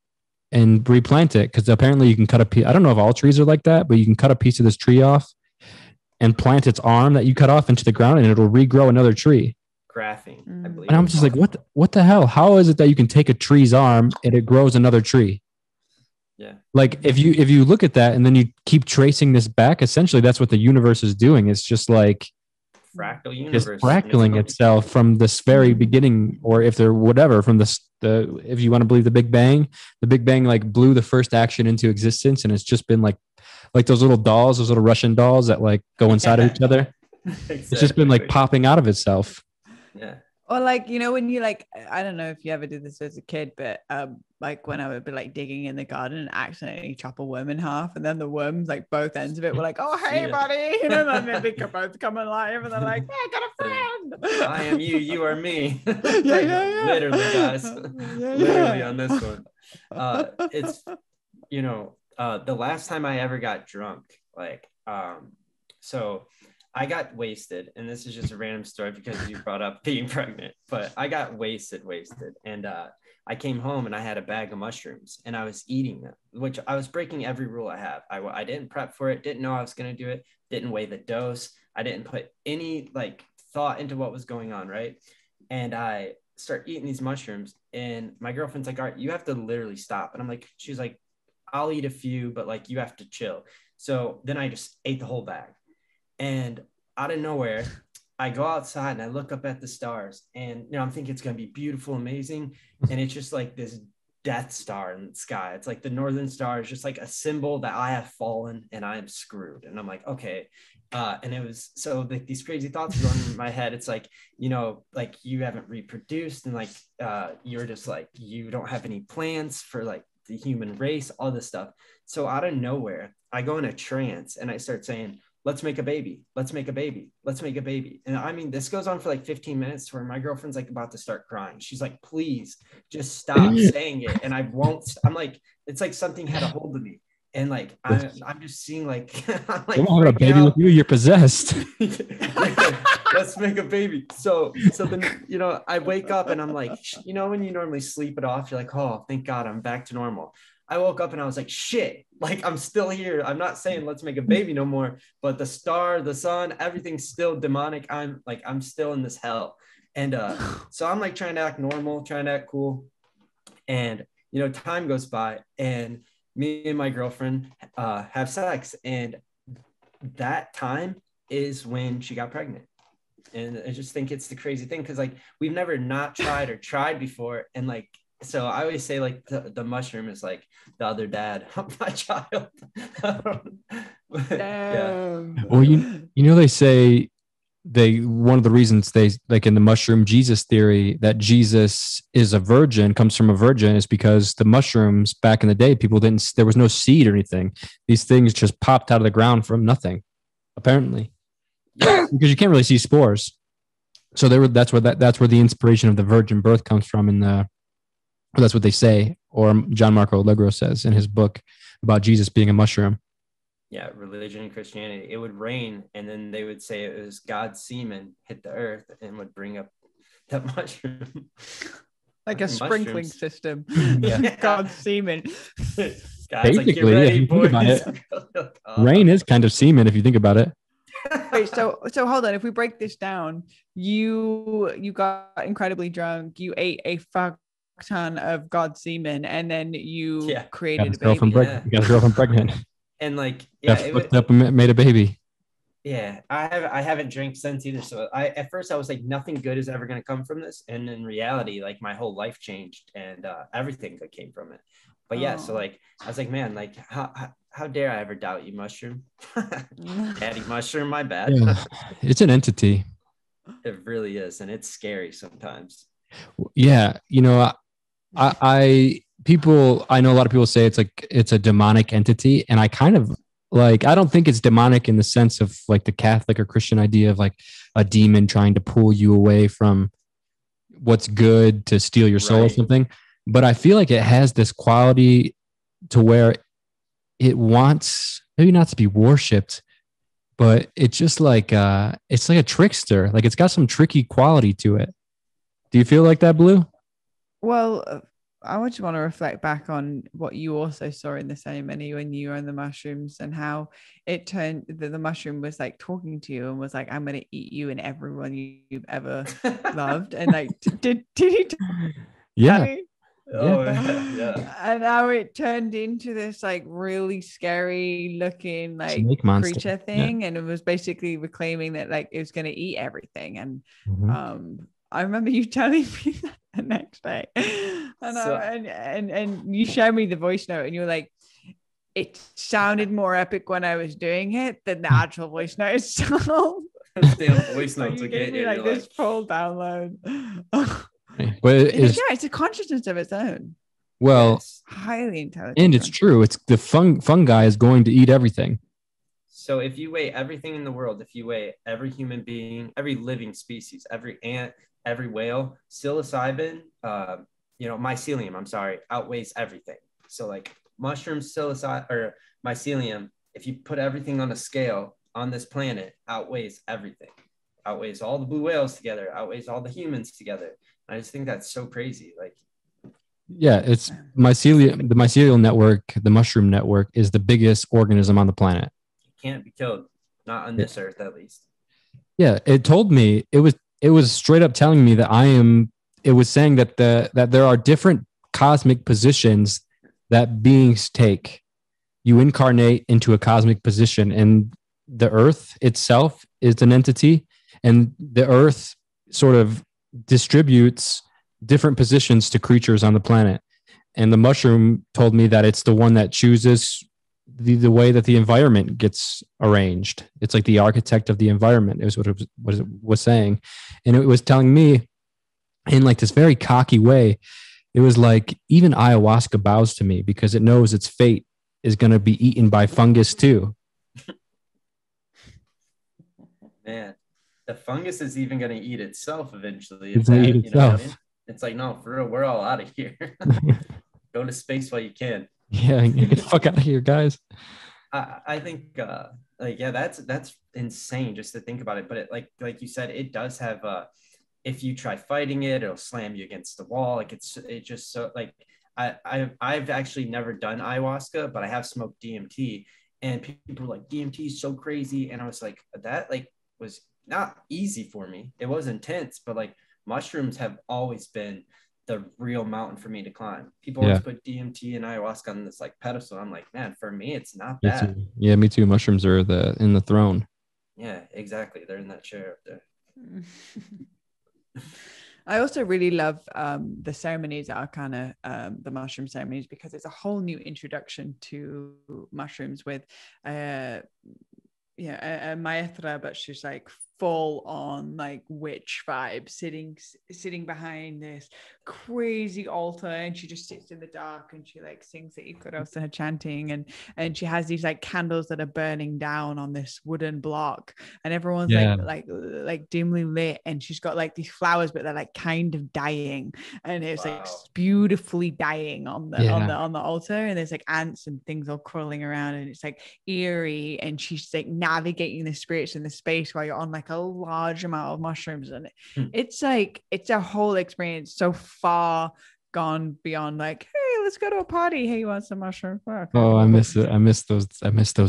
And replant it, because apparently you can cut a piece. I don't know if all trees are like that, but you can cut a piece of this tree off and plant its arm that you cut off into the ground, and it'll regrow another tree. Grafting, I believe. And I'm just like, what the hell? How is it that you can take a tree's arm and it grows another tree? Yeah. Like if you look at that and then you keep tracing this back, essentially that's what the universe is doing. It's just like fractal universe, just fractaling itself from this very beginning, or if there whatever from if you want to believe the Big Bang like blew the first action into existence, and it's just been like those little dolls, those little Russian dolls that like go inside of each other. Exactly. It's just been like popping out of itself. Yeah, Or like, you know, when you like, I don't know if you ever did this as a kid, but like when I would be like digging in the garden and accidentally chop a worm in half, and then the worms, like both ends of it were like, oh hey buddy, you know, and then they could both come alive and they're like, I got a friend. I am you, you are me. Yeah. Literally, guys. Yeah. Literally on this one. It's, you know, the last time I ever got drunk, like, so I got wasted, and this is just a random story because you brought up being pregnant, but I got wasted, and I came home and I had a bag of mushrooms and I was eating them, which I was breaking every rule I have. I didn't prep for it, didn't know I was going to do it, didn't weigh the dose. I didn't put any like thought into what was going on, right? And I start eating these mushrooms, and my girlfriend's like, all right, you have to literally stop. And I'm like, she's like, I'll eat a few, but like you have to chill. So then I just ate the whole bag. And out of nowhere, I go outside and I look up at the stars, and you know, I'm thinking it's gonna be beautiful, amazing. And it's just like this Death Star in the sky. It's like the Northern Star is just like a symbol that I have fallen and I am screwed. And I'm like, okay. And it was so like these crazy thoughts going in my head. It's like, you know, like you haven't reproduced, and like you're just like, you don't have any plans for like the human race, all this stuff. So out of nowhere, I go in a trance and I start saying, let's make a baby. Let's make a baby. Let's make a baby. And I mean, this goes on for like 15 minutes where my girlfriend's like about to start crying. She's like, please just stop saying it. And I won't. I'm like, it's like something had a hold of me. And like, I'm just seeing like, I'm like, come on, a baby with you, you're possessed. Let's make a baby. So then, you know, I wake up and I'm like, you know, when you normally sleep it off, you're like, oh, thank God I'm back to normal. I woke up and I was like, shit, like I'm still here. I'm not saying let's make a baby no more, but the star, the sun, everything's still demonic. I'm still in this hell. And so I'm like trying to act normal, trying to act cool. And, you know, time goes by and me and my girlfriend have sex. And that time is when she got pregnant. And I just think it's the crazy thing because like we've never not tried or tried before. And like, so I always say like the mushroom is like the other dad of my child. Yeah. Well, you know, they say one of the reasons they like in the mushroom Jesus theory that Jesus is a virgin, comes from a virgin, is because the mushrooms back in the day, there was no seed or anything. These things just popped out of the ground from nothing, apparently, because you can't really see spores. So that's where the inspiration of the virgin birth comes from that's what they say, or John Marco Allegro says in his book about Jesus being a mushroom. Yeah, religion and Christianity. It would rain, and then they would say it was God's semen hit the earth and would bring up that mushroom. Like a sprinkling system. Yeah. God's semen. God's basically, like, if you think about it, rain is kind of semen if you think about it. Wait, so hold on. If we break this down, you got incredibly drunk. You ate a fuck ton of God's semen, and then you created a baby. You got a girlfriend pregnant. And like, fucked up and made a baby. Yeah, I haven't drank since either. So at first I was like, nothing good is ever going to come from this, and in reality, like my whole life changed, and everything that came from it. But yeah, so like I was like, man, like how dare I ever doubt you, mushroom? Daddy mushroom, my bad. Yeah, it's an entity. It really is, and it's scary sometimes. Yeah, you know, I know a lot of people say it's a demonic entity, and I kind of like, I don't think it's demonic in the sense of like the Catholic or Christian idea of like a demon trying to pull you away from what's good to steal your soul or something. But I feel like it has this quality to where it wants maybe not to be worshipped, but it's just like it's like a trickster. Like it's got some tricky quality to it. Do you feel like that, Blue? Well, I just want to reflect back on what you also saw in the ceremony when you were on the mushrooms, and how it turned the mushroom was like talking to you and was like, I'm going to eat you and everyone you've ever loved. And like, did he? Yeah. Yeah. And how it turned into this like really scary looking like creature thing. Yeah. And it was basically reclaiming that like it was going to eat everything. And I remember you telling me that the next day, and you showed me the voice note, and you were like, it sounded more epic when I was doing it than the actual voice note itself. Those damn voice Like, notes you will gave get me you. like You're this like, full download. But It's a consciousness of its own. well, yes. Highly intelligent. and it's true. It's the fungi is going to eat everything. So if you weigh everything in the world, if you weigh every human being, every living species, every ant, every whale, psilocybin, mycelium, I'm sorry, outweighs everything. So like mushrooms, psilocybin, or mycelium, if you put everything on a scale on this planet, outweighs everything. Outweighs all the blue whales together, outweighs all the humans together. I just think that's so crazy. Like, Yeah, it's mycelium. The mycelial network, the mushroom network, is the biggest organism on the planet. it can't be killed, not on this earth at least. Yeah, it told me it was straight up telling me that it was saying that that there are different cosmic positions that beings take. You incarnate into a cosmic position, and the earth itself is an entity, and the earth sort of distributes different positions to creatures on the planet. And the mushroom told me that it's the one that chooses the way that the environment gets arranged. It's like the architect of the environment is what it was saying. And it was telling me in like this very cocky way, it was like even ayahuasca bows to me because it knows its fate is going to be eaten by fungus too. Man, the fungus is even going to eat itself eventually. It's going to eat You know what I itself. mean? It's like, no, for real, we're all out of here. Go to space while you can. Yeah, get the fuck out of here, guys. I think that's insane just to think about it. But it, like you said, it does have if you try fighting it, it'll slam you against the wall. Like it just so like I've actually never done ayahuasca, but I have smoked DMT, and people were like, DMT is so crazy. And I was like, that like was not easy for me. It was intense, but like mushrooms have always been the real mountain for me to climb. People always put DMT and ayahuasca on this like pedestal. I'm like, man, for me, it's not Me that. too. Yeah, me too. Mushrooms are in the throne. Yeah, exactly. They're in that chair up there. I also really love the ceremonies that are kind of the mushroom ceremonies, because it's a whole new introduction to mushrooms with a maestra, but she's like full on like witch vibe, sitting behind this crazy altar, and she just sits in the dark and she like sings the Icaros to her chanting, and she has these like candles that are burning down on this wooden block, and everyone's like dimly lit, and she's got like these flowers, but they're like kind of dying, and it's like beautifully dying on the altar, and there's like ants and things all crawling around, and it's like eerie, and she's like navigating the spirits in the space while you're on like a large amount of mushrooms, and it's like it's a whole experience so far gone beyond like, hey, let's go to a party, hey, you want some mushrooms? Oh, I miss it. I miss those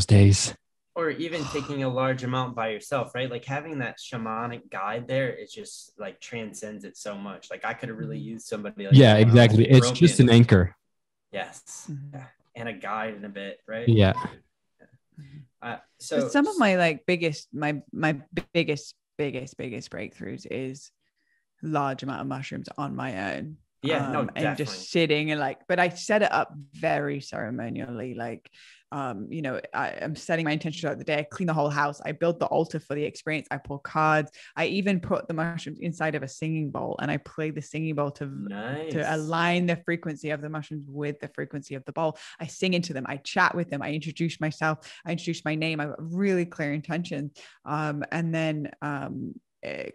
days. Or even taking a large amount by yourself, right? Like having that shamanic guide there, it just like transcends it so much. Like I could have really used somebody like exactly. It's just an anchor. Yes. And a guide in a bit, right? Yeah. So some of my like biggest breakthroughs is large amount of mushrooms on my own. And just sitting and like, but I set it up very ceremonially, like I'm setting my intention throughout the day. I clean the whole house. I build the altar for the experience. I pull cards. I even put the mushrooms inside of a singing bowl, and I play the singing bowl to align the frequency of the mushrooms with the frequency of the bowl. I sing into them. I chat with them. I introduce myself. I introduce my name. I've got really clear intentions. And then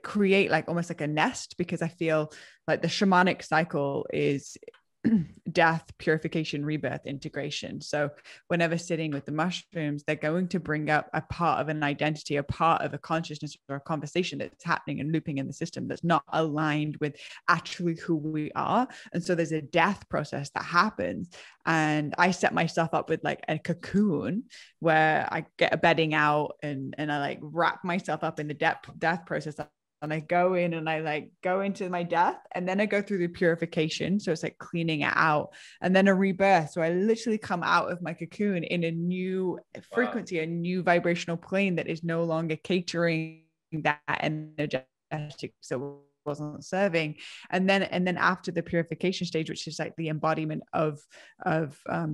create like almost like a nest, because I feel like the shamanic cycle is death, purification, rebirth, integration. So whenever sitting with the mushrooms, they're going to bring up a part of an identity, a part of a consciousness or a conversation that's happening and looping in the system that's not aligned with actually who we are. And so there's a death process that happens. And I set myself up with like a cocoon where I get a bedding out, and I like wrap myself up in the death process. And I go in and I like go into my death, and then I go through the purification. So it's like cleaning it out, and then a rebirth. So I literally come out of my cocoon in a new frequency, a new vibrational plane that is no longer catering that energetic. So wasn't serving. And then after the purification stage, which is like the embodiment of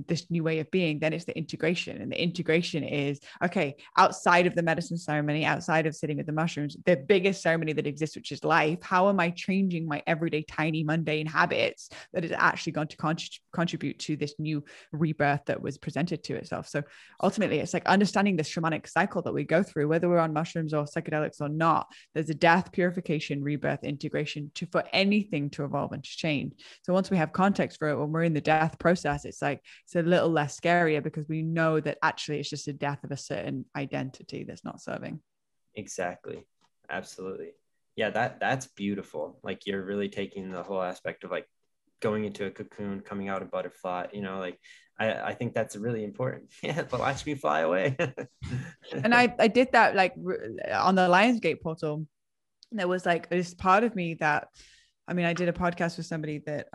this new way of being, then it's the integration. And the integration is, okay, outside of the medicine ceremony, outside of sitting with the mushrooms, the biggest ceremony that exists, which is life, how am I changing my everyday tiny mundane habits that is actually going to contribute to this new rebirth that was presented to itself? So ultimately it's like understanding the shamanic cycle that we go through, whether we're on mushrooms or psychedelics or not. There's a death, purification, rebirth, integration for anything to evolve and to change. So once we have context for it, when we're in the death process, it's like it's a little less scarier because we know that actually it's just a death of a certain identity that's not serving. Exactly. Absolutely. Yeah, that's beautiful. Like you're really taking the whole aspect of like going into a cocoon, coming out a butterfly, like I think that's really important. Yeah, but watch me fly away. And I did that like on the Lionsgate portal. There was like this part of me that, I mean, I did a podcast with somebody that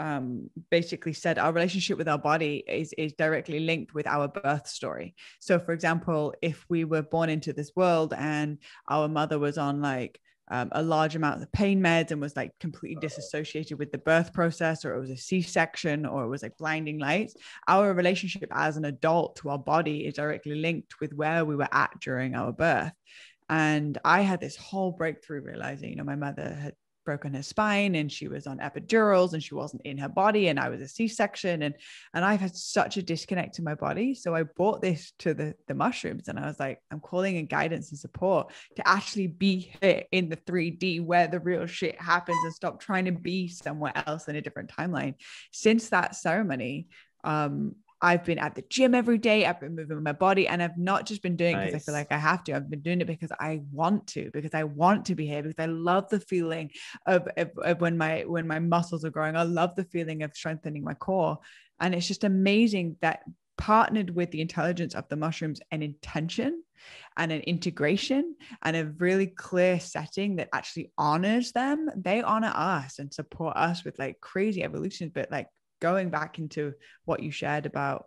basically said our relationship with our body is directly linked with our birth story. So for example, if we were born into this world and our mother was on like a large amount of pain meds and was like completely disassociated with the birth process, or it was a C-section, or it was like blinding lights, our relationship as an adult to our body is directly linked with where we were at during our birth. And I had this whole breakthrough realizing, my mother had broken her spine and she was on epidurals and she wasn't in her body, and I was a C-section, and I've had such a disconnect to my body. So I brought this to the mushrooms, and I was like, I'm calling in guidance and support to actually be here in the 3D where the real shit happens, and stop trying to be somewhere else in a different timeline. Since that ceremony, I've been at the gym every day. I've been moving my body, and I've not just been doing it because I feel like I have to. I've been doing it because I want to be here, because I love the feeling of when my muscles are growing. I love the feeling of strengthening my core. And it's just amazing that partnered with the intelligence of the mushrooms and intention and an integration and a really clear setting that actually honors them, they honor us and support us with like crazy evolutions. But like, going back into what you shared about,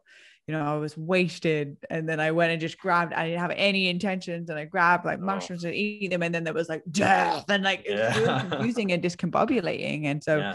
I was wasted and then I went and just grabbed, I didn't have any intentions, and I grabbed like mushrooms and eat them. And then there was like death, and like, it's really confusing and discombobulating. And so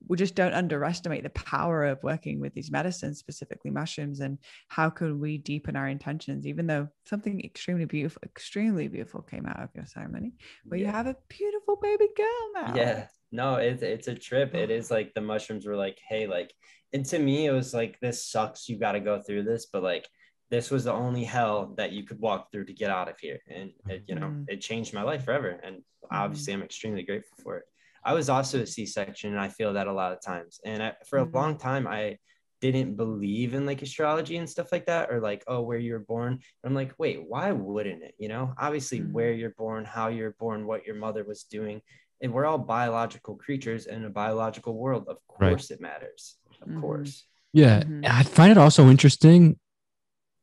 we just don't underestimate the power of working with these medicines, specifically mushrooms, and how could we deepen our intentions, even though something extremely beautiful came out of your ceremony, where you have a beautiful baby girl now. Yeah. No, it's a trip. It is like the mushrooms were like, hey, like, and to me, it was like, this sucks. You got to go through this, but like, this was the only hell that you could walk through to get out of here. And it, it changed my life forever. And obviously I'm extremely grateful for it. I was also a C-section, and I feel that a lot of times. And for a long time, I didn't believe in like astrology and stuff like that, or like, oh, where you were born. And I'm like, wait, why wouldn't it? Obviously where you're born, how you're born, what your mother was doing. And we're all biological creatures in a biological world. Of course it matters. Of course. Yeah. I find it also interesting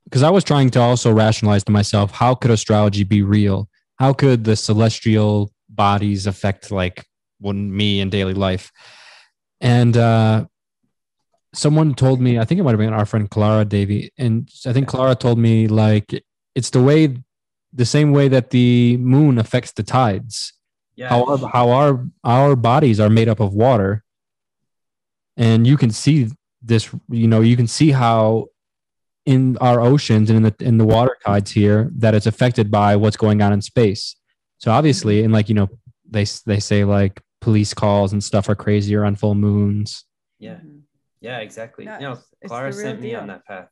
because I was trying to also rationalize to myself, how could astrology be real? How could the celestial bodies affect like me in daily life? And someone told me, I think it might have been our friend Clara Davey. And I think Clara told me like, it's the same way that the moon affects the tides. Yeah. How our bodies are made up of water. And you can see this, you can see how in our oceans and in the water tides here, that it's affected by what's going on in space. So obviously, and like, they say like police calls and stuff are crazier on full moons. Yeah. Yeah, exactly. Clara sent me on that path.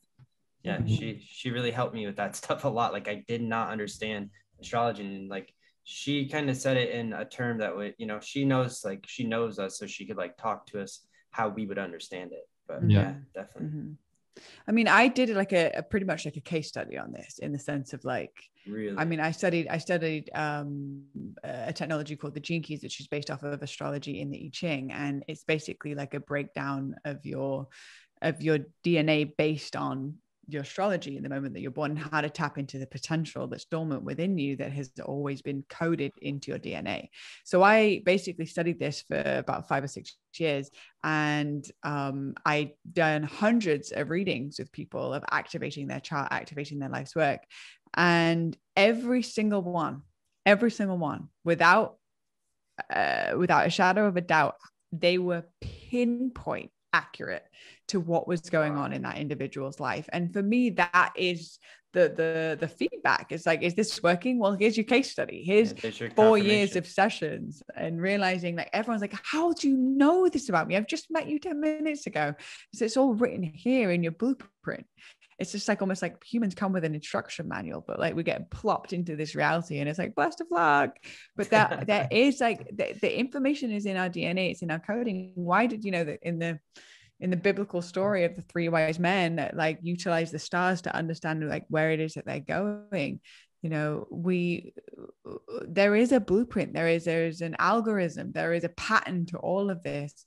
Yeah. She really helped me with that stuff a lot. Like, I did not understand astrology, and like, she kind of said it in a term that would, she knows us, so she could like talk to us how we would understand it. But yeah definitely. I mean, I did like a pretty much like a case study on this, in the sense of like, really, I mean, I studied a technology called the Gene Keys, which is based off of astrology in the I Ching, and it's basically like a breakdown of your DNA based on your astrology in the moment that you're born, and how to tap into the potential that's dormant within you that has always been coded into your DNA. So I basically studied this for about 5 or 6 years, and I done hundreds of readings with people of activating their chart, activating their life's work, and every single one, without without a shadow of a doubt, they were pinpoint accurate to what was going on in that individual's life. And for me, that is the feedback. It's like, is this working? Well, here's your case study. Here's your 4 years of sessions, and realizing like everyone's like, how do you know this about me? I've just met you 10 minutes ago. So it's all written here in your blueprint. It's just like almost like humans come with an instruction manual, but like we get plopped into this reality and it's like best of luck. But that there is like the information is in our DNA, it's in our coding. Why did you know that in the biblical story of the 3 wise men that like utilize the stars to understand like where it is that they're going? You know, there is a blueprint, there is an algorithm, there is a pattern to all of this.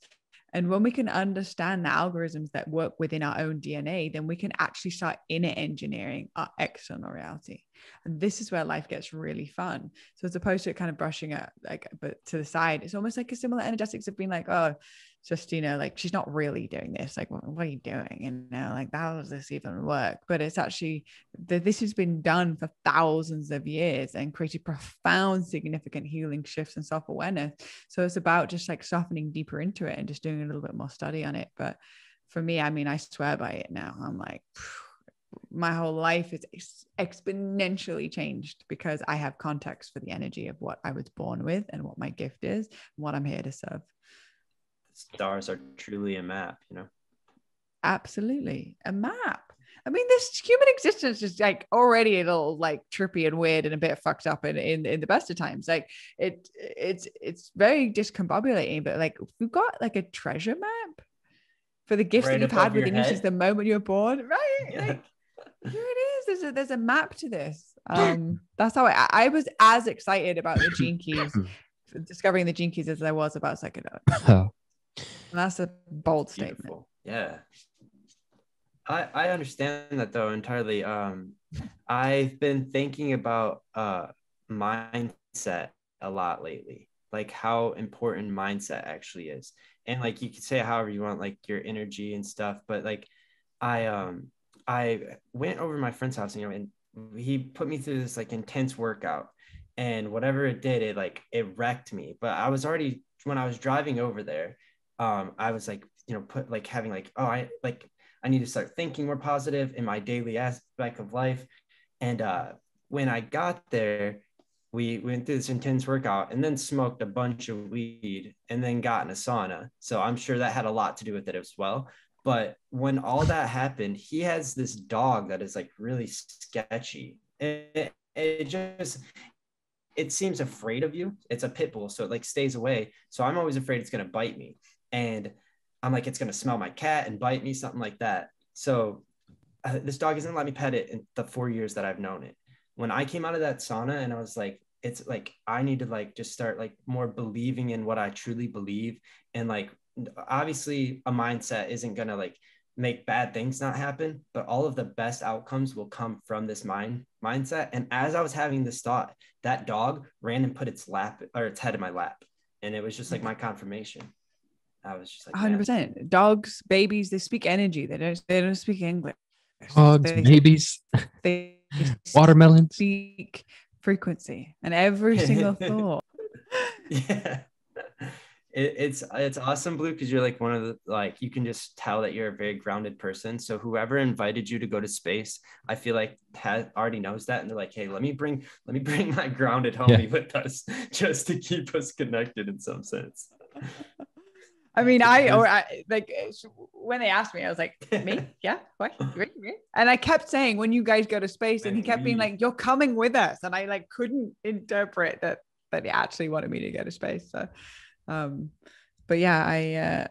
And when we can understand the algorithms that work within our own DNA, then we can actually start inner engineering our external reality. And this is where life gets really fun. So as opposed to it kind of brushing it like but to the side, it's almost like a similar energetics of being like, oh, just, you know, like she's not really doing this. Like, what are you doing? And you know, like, how does this even work? But it's actually this has been done for thousands of years and created profound, significant healing shifts and self-awareness. So it's about just like softening deeper into it and just doing a little bit more study on it. But for me, I mean, I swear by it now. I'm like, my whole life is exponentially changed because I have context for the energy of what I was born with and what my gift is and what I'm here to serve. Stars are truly a map, you know. Absolutely, a map. I mean, this human existence is like already a little like trippy and weird and a bit fucked up in the best of times. Like it's very discombobulating, but like we've got like a treasure map for the gifts that you've had within you since the moment you were born, right? Yeah. Like here it is. There's a map to this. That's how I was as excited about the gene keys, discovering the gene keys, as I was about psychedelics. Oh. And that's a bold statement. Beautiful. Yeah. I understand that though entirely. I've been thinking about mindset a lot lately, like how important mindset actually is. And like you could say however you want, like your energy and stuff, but like I went over to my friend's house, you know, and he put me through this like intense workout, and whatever it did, it wrecked me. But I was already, when I was driving over there, I was like, you know, having like, oh, I need to start thinking more positive in my daily aspect of life. And when I got there, we went through this intense workout and then smoked a bunch of weed and then got in a sauna. So I'm sure that had a lot to do with it as well. But when all that happened, he has this dog that is like really sketchy. It seems afraid of you. It's a pit bull, so it like stays away. So I'm always afraid it's going to bite me. And I'm like, it's going to smell my cat and bite me, something like that. So this dog hasn't let me pet it in the 4 years that I've known it. When I came out of that sauna and I was like, it's like, I need to like just start like more believing in what I truly believe. And like, obviously a mindset isn't going to like make bad things not happen, but all of the best outcomes will come from this mindset. And as I was having this thought, that dog ran and put its head in my lap. And it was just like my confirmation. I was just like 100%. Dogs, babies, they speak energy. They don't speak English. Dogs, babies, they watermelons speak frequency and every single thought. Yeah. It's awesome, Blue, because you're like one of the, like, you can just tell that you're a very grounded person. So whoever invited you to go to space, I feel like already knows that, and they're like, hey, let me bring my grounded homie with us just to keep us connected in some sense. I mean, I like when they asked me, I was like, me? Yeah, what? And I kept saying, when you guys go to space, and he kept being like, you're coming with us, and I like couldn't interpret that he actually wanted me to go to space. So but yeah,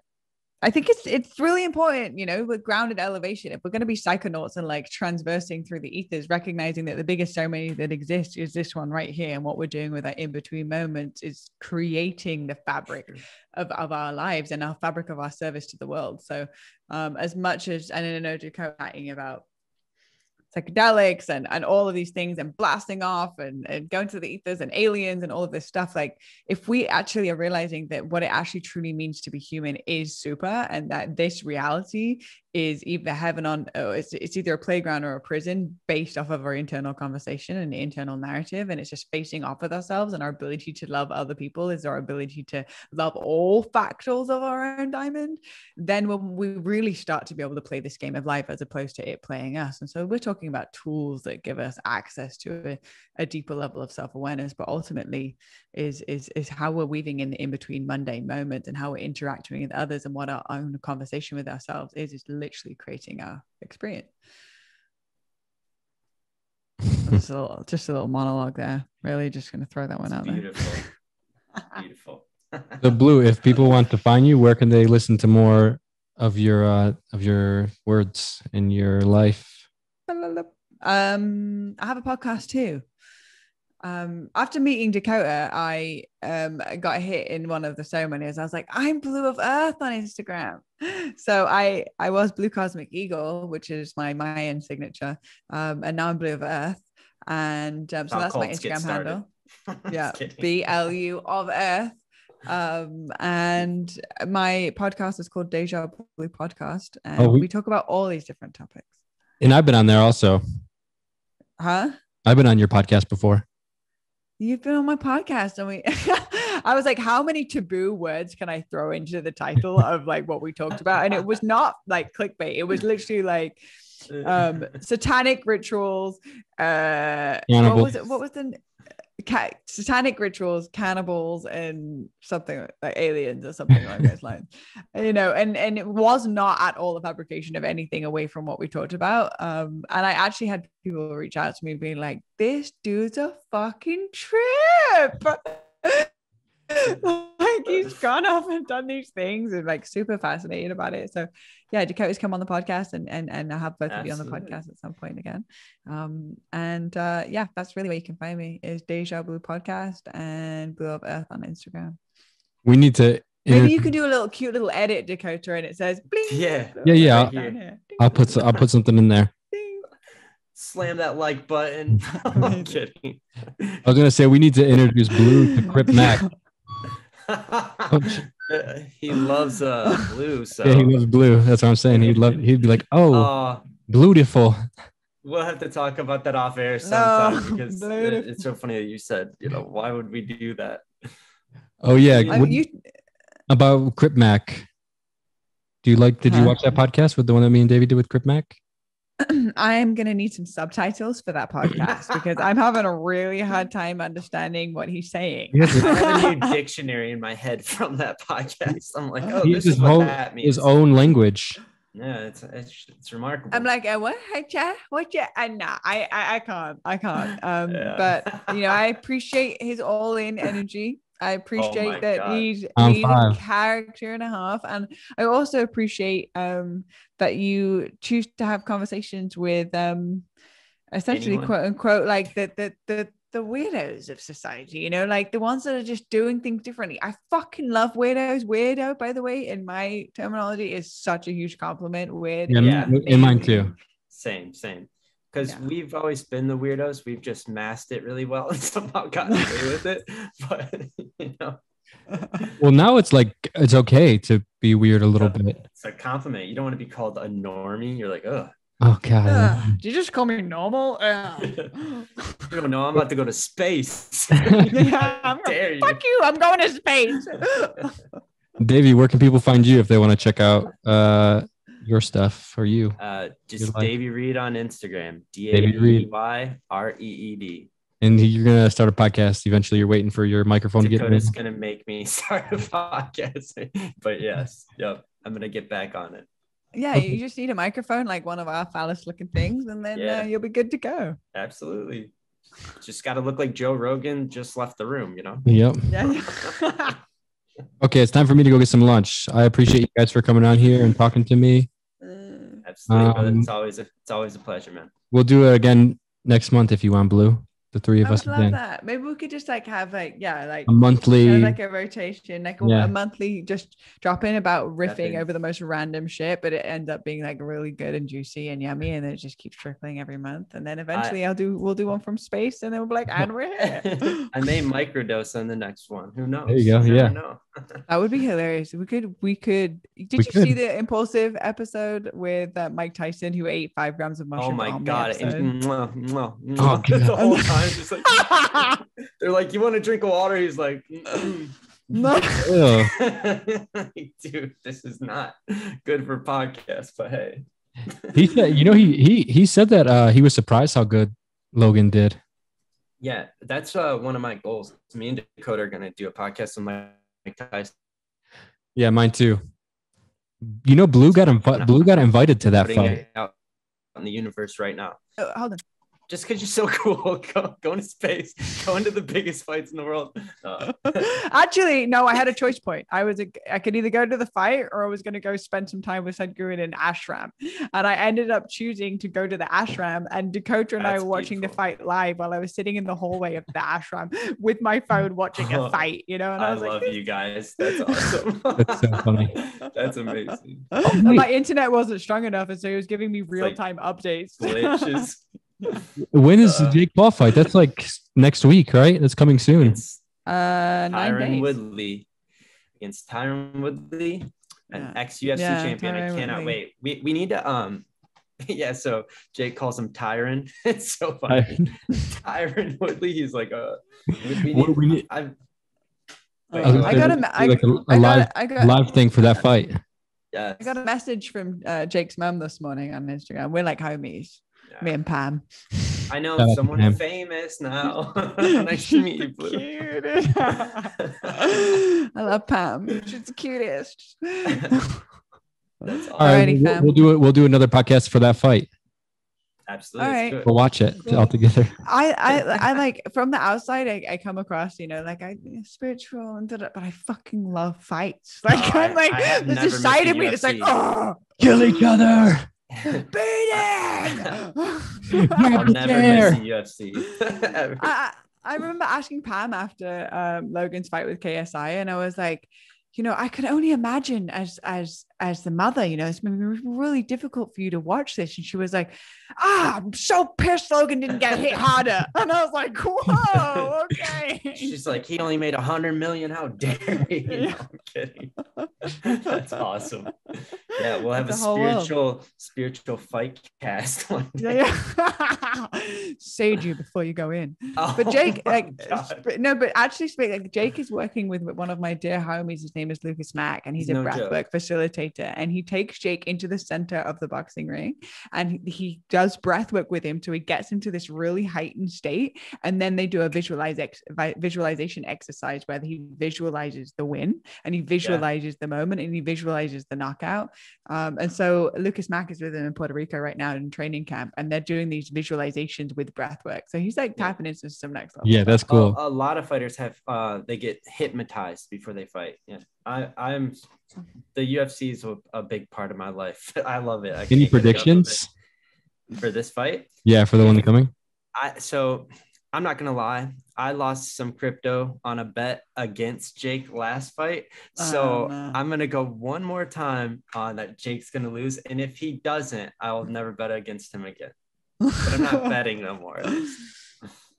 I think it's really important, you know, with grounded elevation. If we're going to be psychonauts and like transversing through the ethers, recognizing that the biggest ceremony that exists is this one right here, and what we're doing with our in-between moments is creating the fabric of our lives and our fabric of our service to the world. So as much as, and I know Dakota talking about psychedelics and all of these things and blasting off and going to the ethers and aliens and all of this stuff. Like if we actually are realizing that what it actually truly means to be human is super, and that this reality is either heaven on, it's either a playground or a prison based off of our internal conversation and internal narrative, and it's just facing off with ourselves, and our ability to love other people is our ability to love all factors of our own diamond, then when we really start to be able to play this game of life as opposed to it playing us. And so we're talking about tools that give us access to a deeper level of self-awareness, but ultimately is how we're weaving in between mundane moments and how we're interacting with others, and what our own conversation with ourselves is literally creating our experience. Just a little monologue there. Really just going to throw that one out beautiful. There. Beautiful. So Blue, if people want to find you, where can they listen to more of your words in your life? I have a podcast too. After meeting Dakota, I got hit in one of the ceremonies. I was like, I'm Blue of Earth on Instagram. So I was Blue Cosmic Eagle, which is my Mayan signature. And now I'm Blue of Earth. And so that's my Instagram handle. Yeah, BLU of Earth. And my podcast is called Deja Blue Podcast. And we talk about all these different topics. And I've been on there also. Huh? I've been on your podcast before. You've been on my podcast, and I was like, how many taboo words can I throw into the title of like what we talked about? And it was not like clickbait. It was literally like satanic rituals. What was the satanic rituals, cannibals, and something like aliens or something like those lines, you know, and it was not at all a fabrication of anything away from what we talked about. And I actually had people reach out to me being like, this dude's a fucking trip. Like he's gone off and done these things and like super fascinated about it. So yeah, Dakota's come on the podcast and I'll have both of you on the podcast at some point again. Yeah, that's really where you can find me, is Deja Blue Podcast and Blue of Earth on Instagram. We need to maybe you can do a cute little edit, Dakota, and it says bling. Yeah. I'll put something in there. Slam that like button. I'm kidding. I was gonna say we need to introduce Blue to Crip Mac. He loves Blue, so yeah, he loves Blue. That's what I'm saying. He'd be like, oh, beautiful. We'll have to talk about that off air sometime, because it's so funny that you said, you know, why would we do that? Oh yeah, about Crip Mac. Did you watch that podcast with the one that me and Davey did with Crip Mac? I'm going to need some subtitles for that podcast because I'm having a really hard time understanding what he's saying. I have a new dictionary in my head from that podcast. I'm like, oh, this is what that means. His own language. Yeah, it's remarkable. I'm like, what? And nah, I can't. But you know, I appreciate his all-in energy. I appreciate that he's a character and a half, and I also appreciate that you choose to have conversations with essentially quote unquote like the weirdos of society, you know, like the ones that are just doing things differently. I fucking love weirdos. Weirdo, by the way, in my terminology, is such a huge compliment. Weird, yeah, in mine too. Same. Because we've always been the weirdos. We've just masked it really well and somehow gotten away with it. But, you know. Well, now it's like, it's okay to be weird a little bit. It's a compliment. You don't want to be called a normie. You're like, ugh. Oh, God. Did you just call me normal? You don't know. I'm about to go to space. Fuck you. I'm going to space. Davey, where can people find you if they want to check out your stuff for you? Just Davey Reed on Instagram. DAVEYREED. And you're gonna start a podcast eventually. You're waiting for your microphone to get in. Dakota's gonna make me start a podcast. But yes, yep, I'm gonna get back on it. Yeah, you just need a microphone, like one of our phallus looking things, and then you'll be good to go. Absolutely. Just got to look like Joe Rogan just left the room, you know? Yep. Yeah. Okay, it's time for me to go get some lunch. I appreciate you guys for coming on here and talking to me. Absolutely, brother. It's always a pleasure, man. We'll do it again next month if you want, Blue. the three of I us would a love thing. that. Maybe we could just like have like A monthly, kind of like a rotation, like Yeah. a monthly just drop in about riffing Definitely. over the most random shit, but it ends up being like really good and juicy and yummy, and then it just keeps trickling every month. And then eventually we'll do one from space, and then we'll be like, and we're here. I may microdose on the next one. Who knows? There you go. never Yeah. know. That would be hilarious. We could. Did you could. see the impulsive episode with Mike Tyson who ate 5 grams of Oh mushroom? my on the God. episode? And mwah. Oh, The whole time, just like, they're like, you want a drink of water? He's like, No. Like, dude, this is not good for podcasts, but hey. he said, he said that he was surprised how good Logan did. Yeah, that's one of my goals. Me and Dakota are gonna do a podcast with Mike Tyson. Yeah, mine too. Blue got invited to that Putting fight. it out in the universe right now. Oh, hold on. Just because you're so cool, go into space, go into the biggest fights in the world. Actually, no, I had a choice point. I could either go to the fight or I was going to go spend some time with Sadhguru in an ashram. And I ended up choosing to go to the ashram. And Dakota and I That's were watching the beautiful. fight live while I was sitting in the hallway of the ashram with my phone watching a fight, And I was love like, you guys. That's awesome. That's so funny. That's amazing. and my internet wasn't strong enough. And so it was giving me like real-time updates. Glitches. When is the Jake Paul fight? That's like next week, right? That's coming soon. It's 9 Tyron days. Woodley against Tyron Woodley, an Yeah. ex-UFC Yeah, champion. I Tyron cannot Woodley. wait. We need to yeah, so Jake calls him Tyron. It's so funny. Tyron Woodley. He's like We need- I've I go got ahead. a live thing for that fight. Yes. I got a message from Jake's mum this morning on Instagram. We're like homies, Yeah. me and Pam. I know Shout out to someone Pam. famous now. Nice to meet you, Blue. Cute. I love Pam. She's the cutest. That's awesome. All right, Alrighty, fam. we'll do another podcast for that fight. Absolutely. All Let's right. do it. We'll watch it all together. I like from the outside I come across like I spiritual and but I fucking love fights. Like Oh, I'm like I have there's never this side missed of a me that's like UFC. Kill each other. beating. I'll never miss a UFC. Ever. I remember asking Pam after Logan's fight with KSI, and I was like, I can only imagine as the mother, it's been really difficult for you to watch this. And she was like, I'm so pissed Logan didn't get hit harder. And I was like, whoa, okay. She's like, he only made 100 million. How dare he? No, I'm kidding. That's awesome. Yeah, we'll have That's a the whole spiritual fight cast one day. Yeah. Sage you before you go in. Oh But Jake, my like, God. but actually speak, like Jake is working with one of my dear homies. His name is Lucas Mack, and he's He's a no breathwork facilitator. And he takes Jake into the center of the boxing ring, and he does breathwork with him, so he gets him to this really heightened state. And then they do a visualization exercise where he visualizes the win, and he visualizes the moment, and he visualizes the knockout. And so Lucas Mack is with him in Puerto Rico right now in training camp, and they're doing these visualizations with breathwork. So he's like tapping into some next level. Yeah, that's cool. A lot of fighters have they get hypnotized before they fight. Yeah, I'm the UFC is a big part of my life. I love it. Any I can't get enough of predictions? it. For this fight? Yeah, for the one coming. So I'm not gonna lie, I lost some crypto on a bet against Jake last fight. So no. I'm gonna go one more time on that Jake's gonna lose, and if he doesn't, I will never bet against him again. But I'm not betting no more.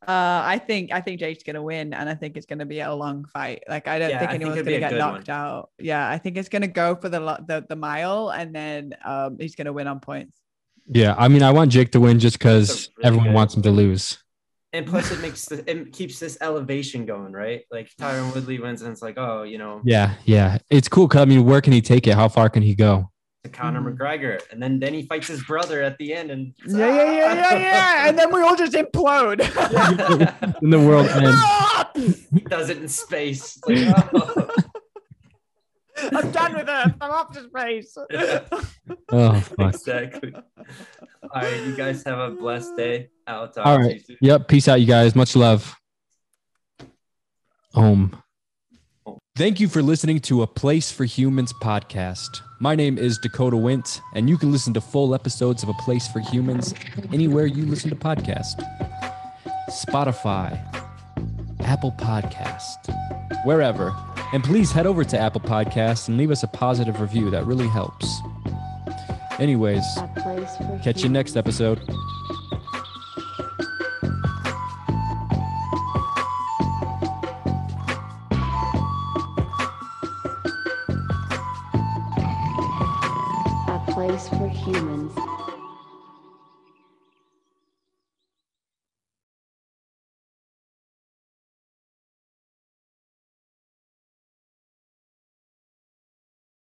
I think Jake's gonna win, and I think it's gonna be a long fight. Like I don't think anyone's gonna get knocked out. Yeah, I think it's gonna go for the mile, and then he's gonna win on points. Yeah, I mean, I want Jake to win just because Really everyone good. wants him to lose. And plus, it keeps this elevation going, right? Like Tyron Woodley wins, and it's like, oh, Yeah, it's cool. Cause I mean, where can he take it? How far can he go? to Conor McGregor, and then he fights his brother at the end, and Yeah. And then we all just implode. In the world end. He does it in space. It's like, oh. I'm done with Earth. I'm off to space. Oh, fuck. Exactly. All right, you guys have a blessed day. I'll talk All to right. you soon. Yep. Peace out, you guys. Much love. Thank you for listening to A Place for Humans podcast. My name is Dakota Wint, and you can listen to full episodes of A Place for Humans anywhere you listen to podcasts. Spotify, Apple Podcast, wherever. And please head over to Apple Podcasts and leave us a positive review. That really helps. Anyways, catch you next episode. A place for humans.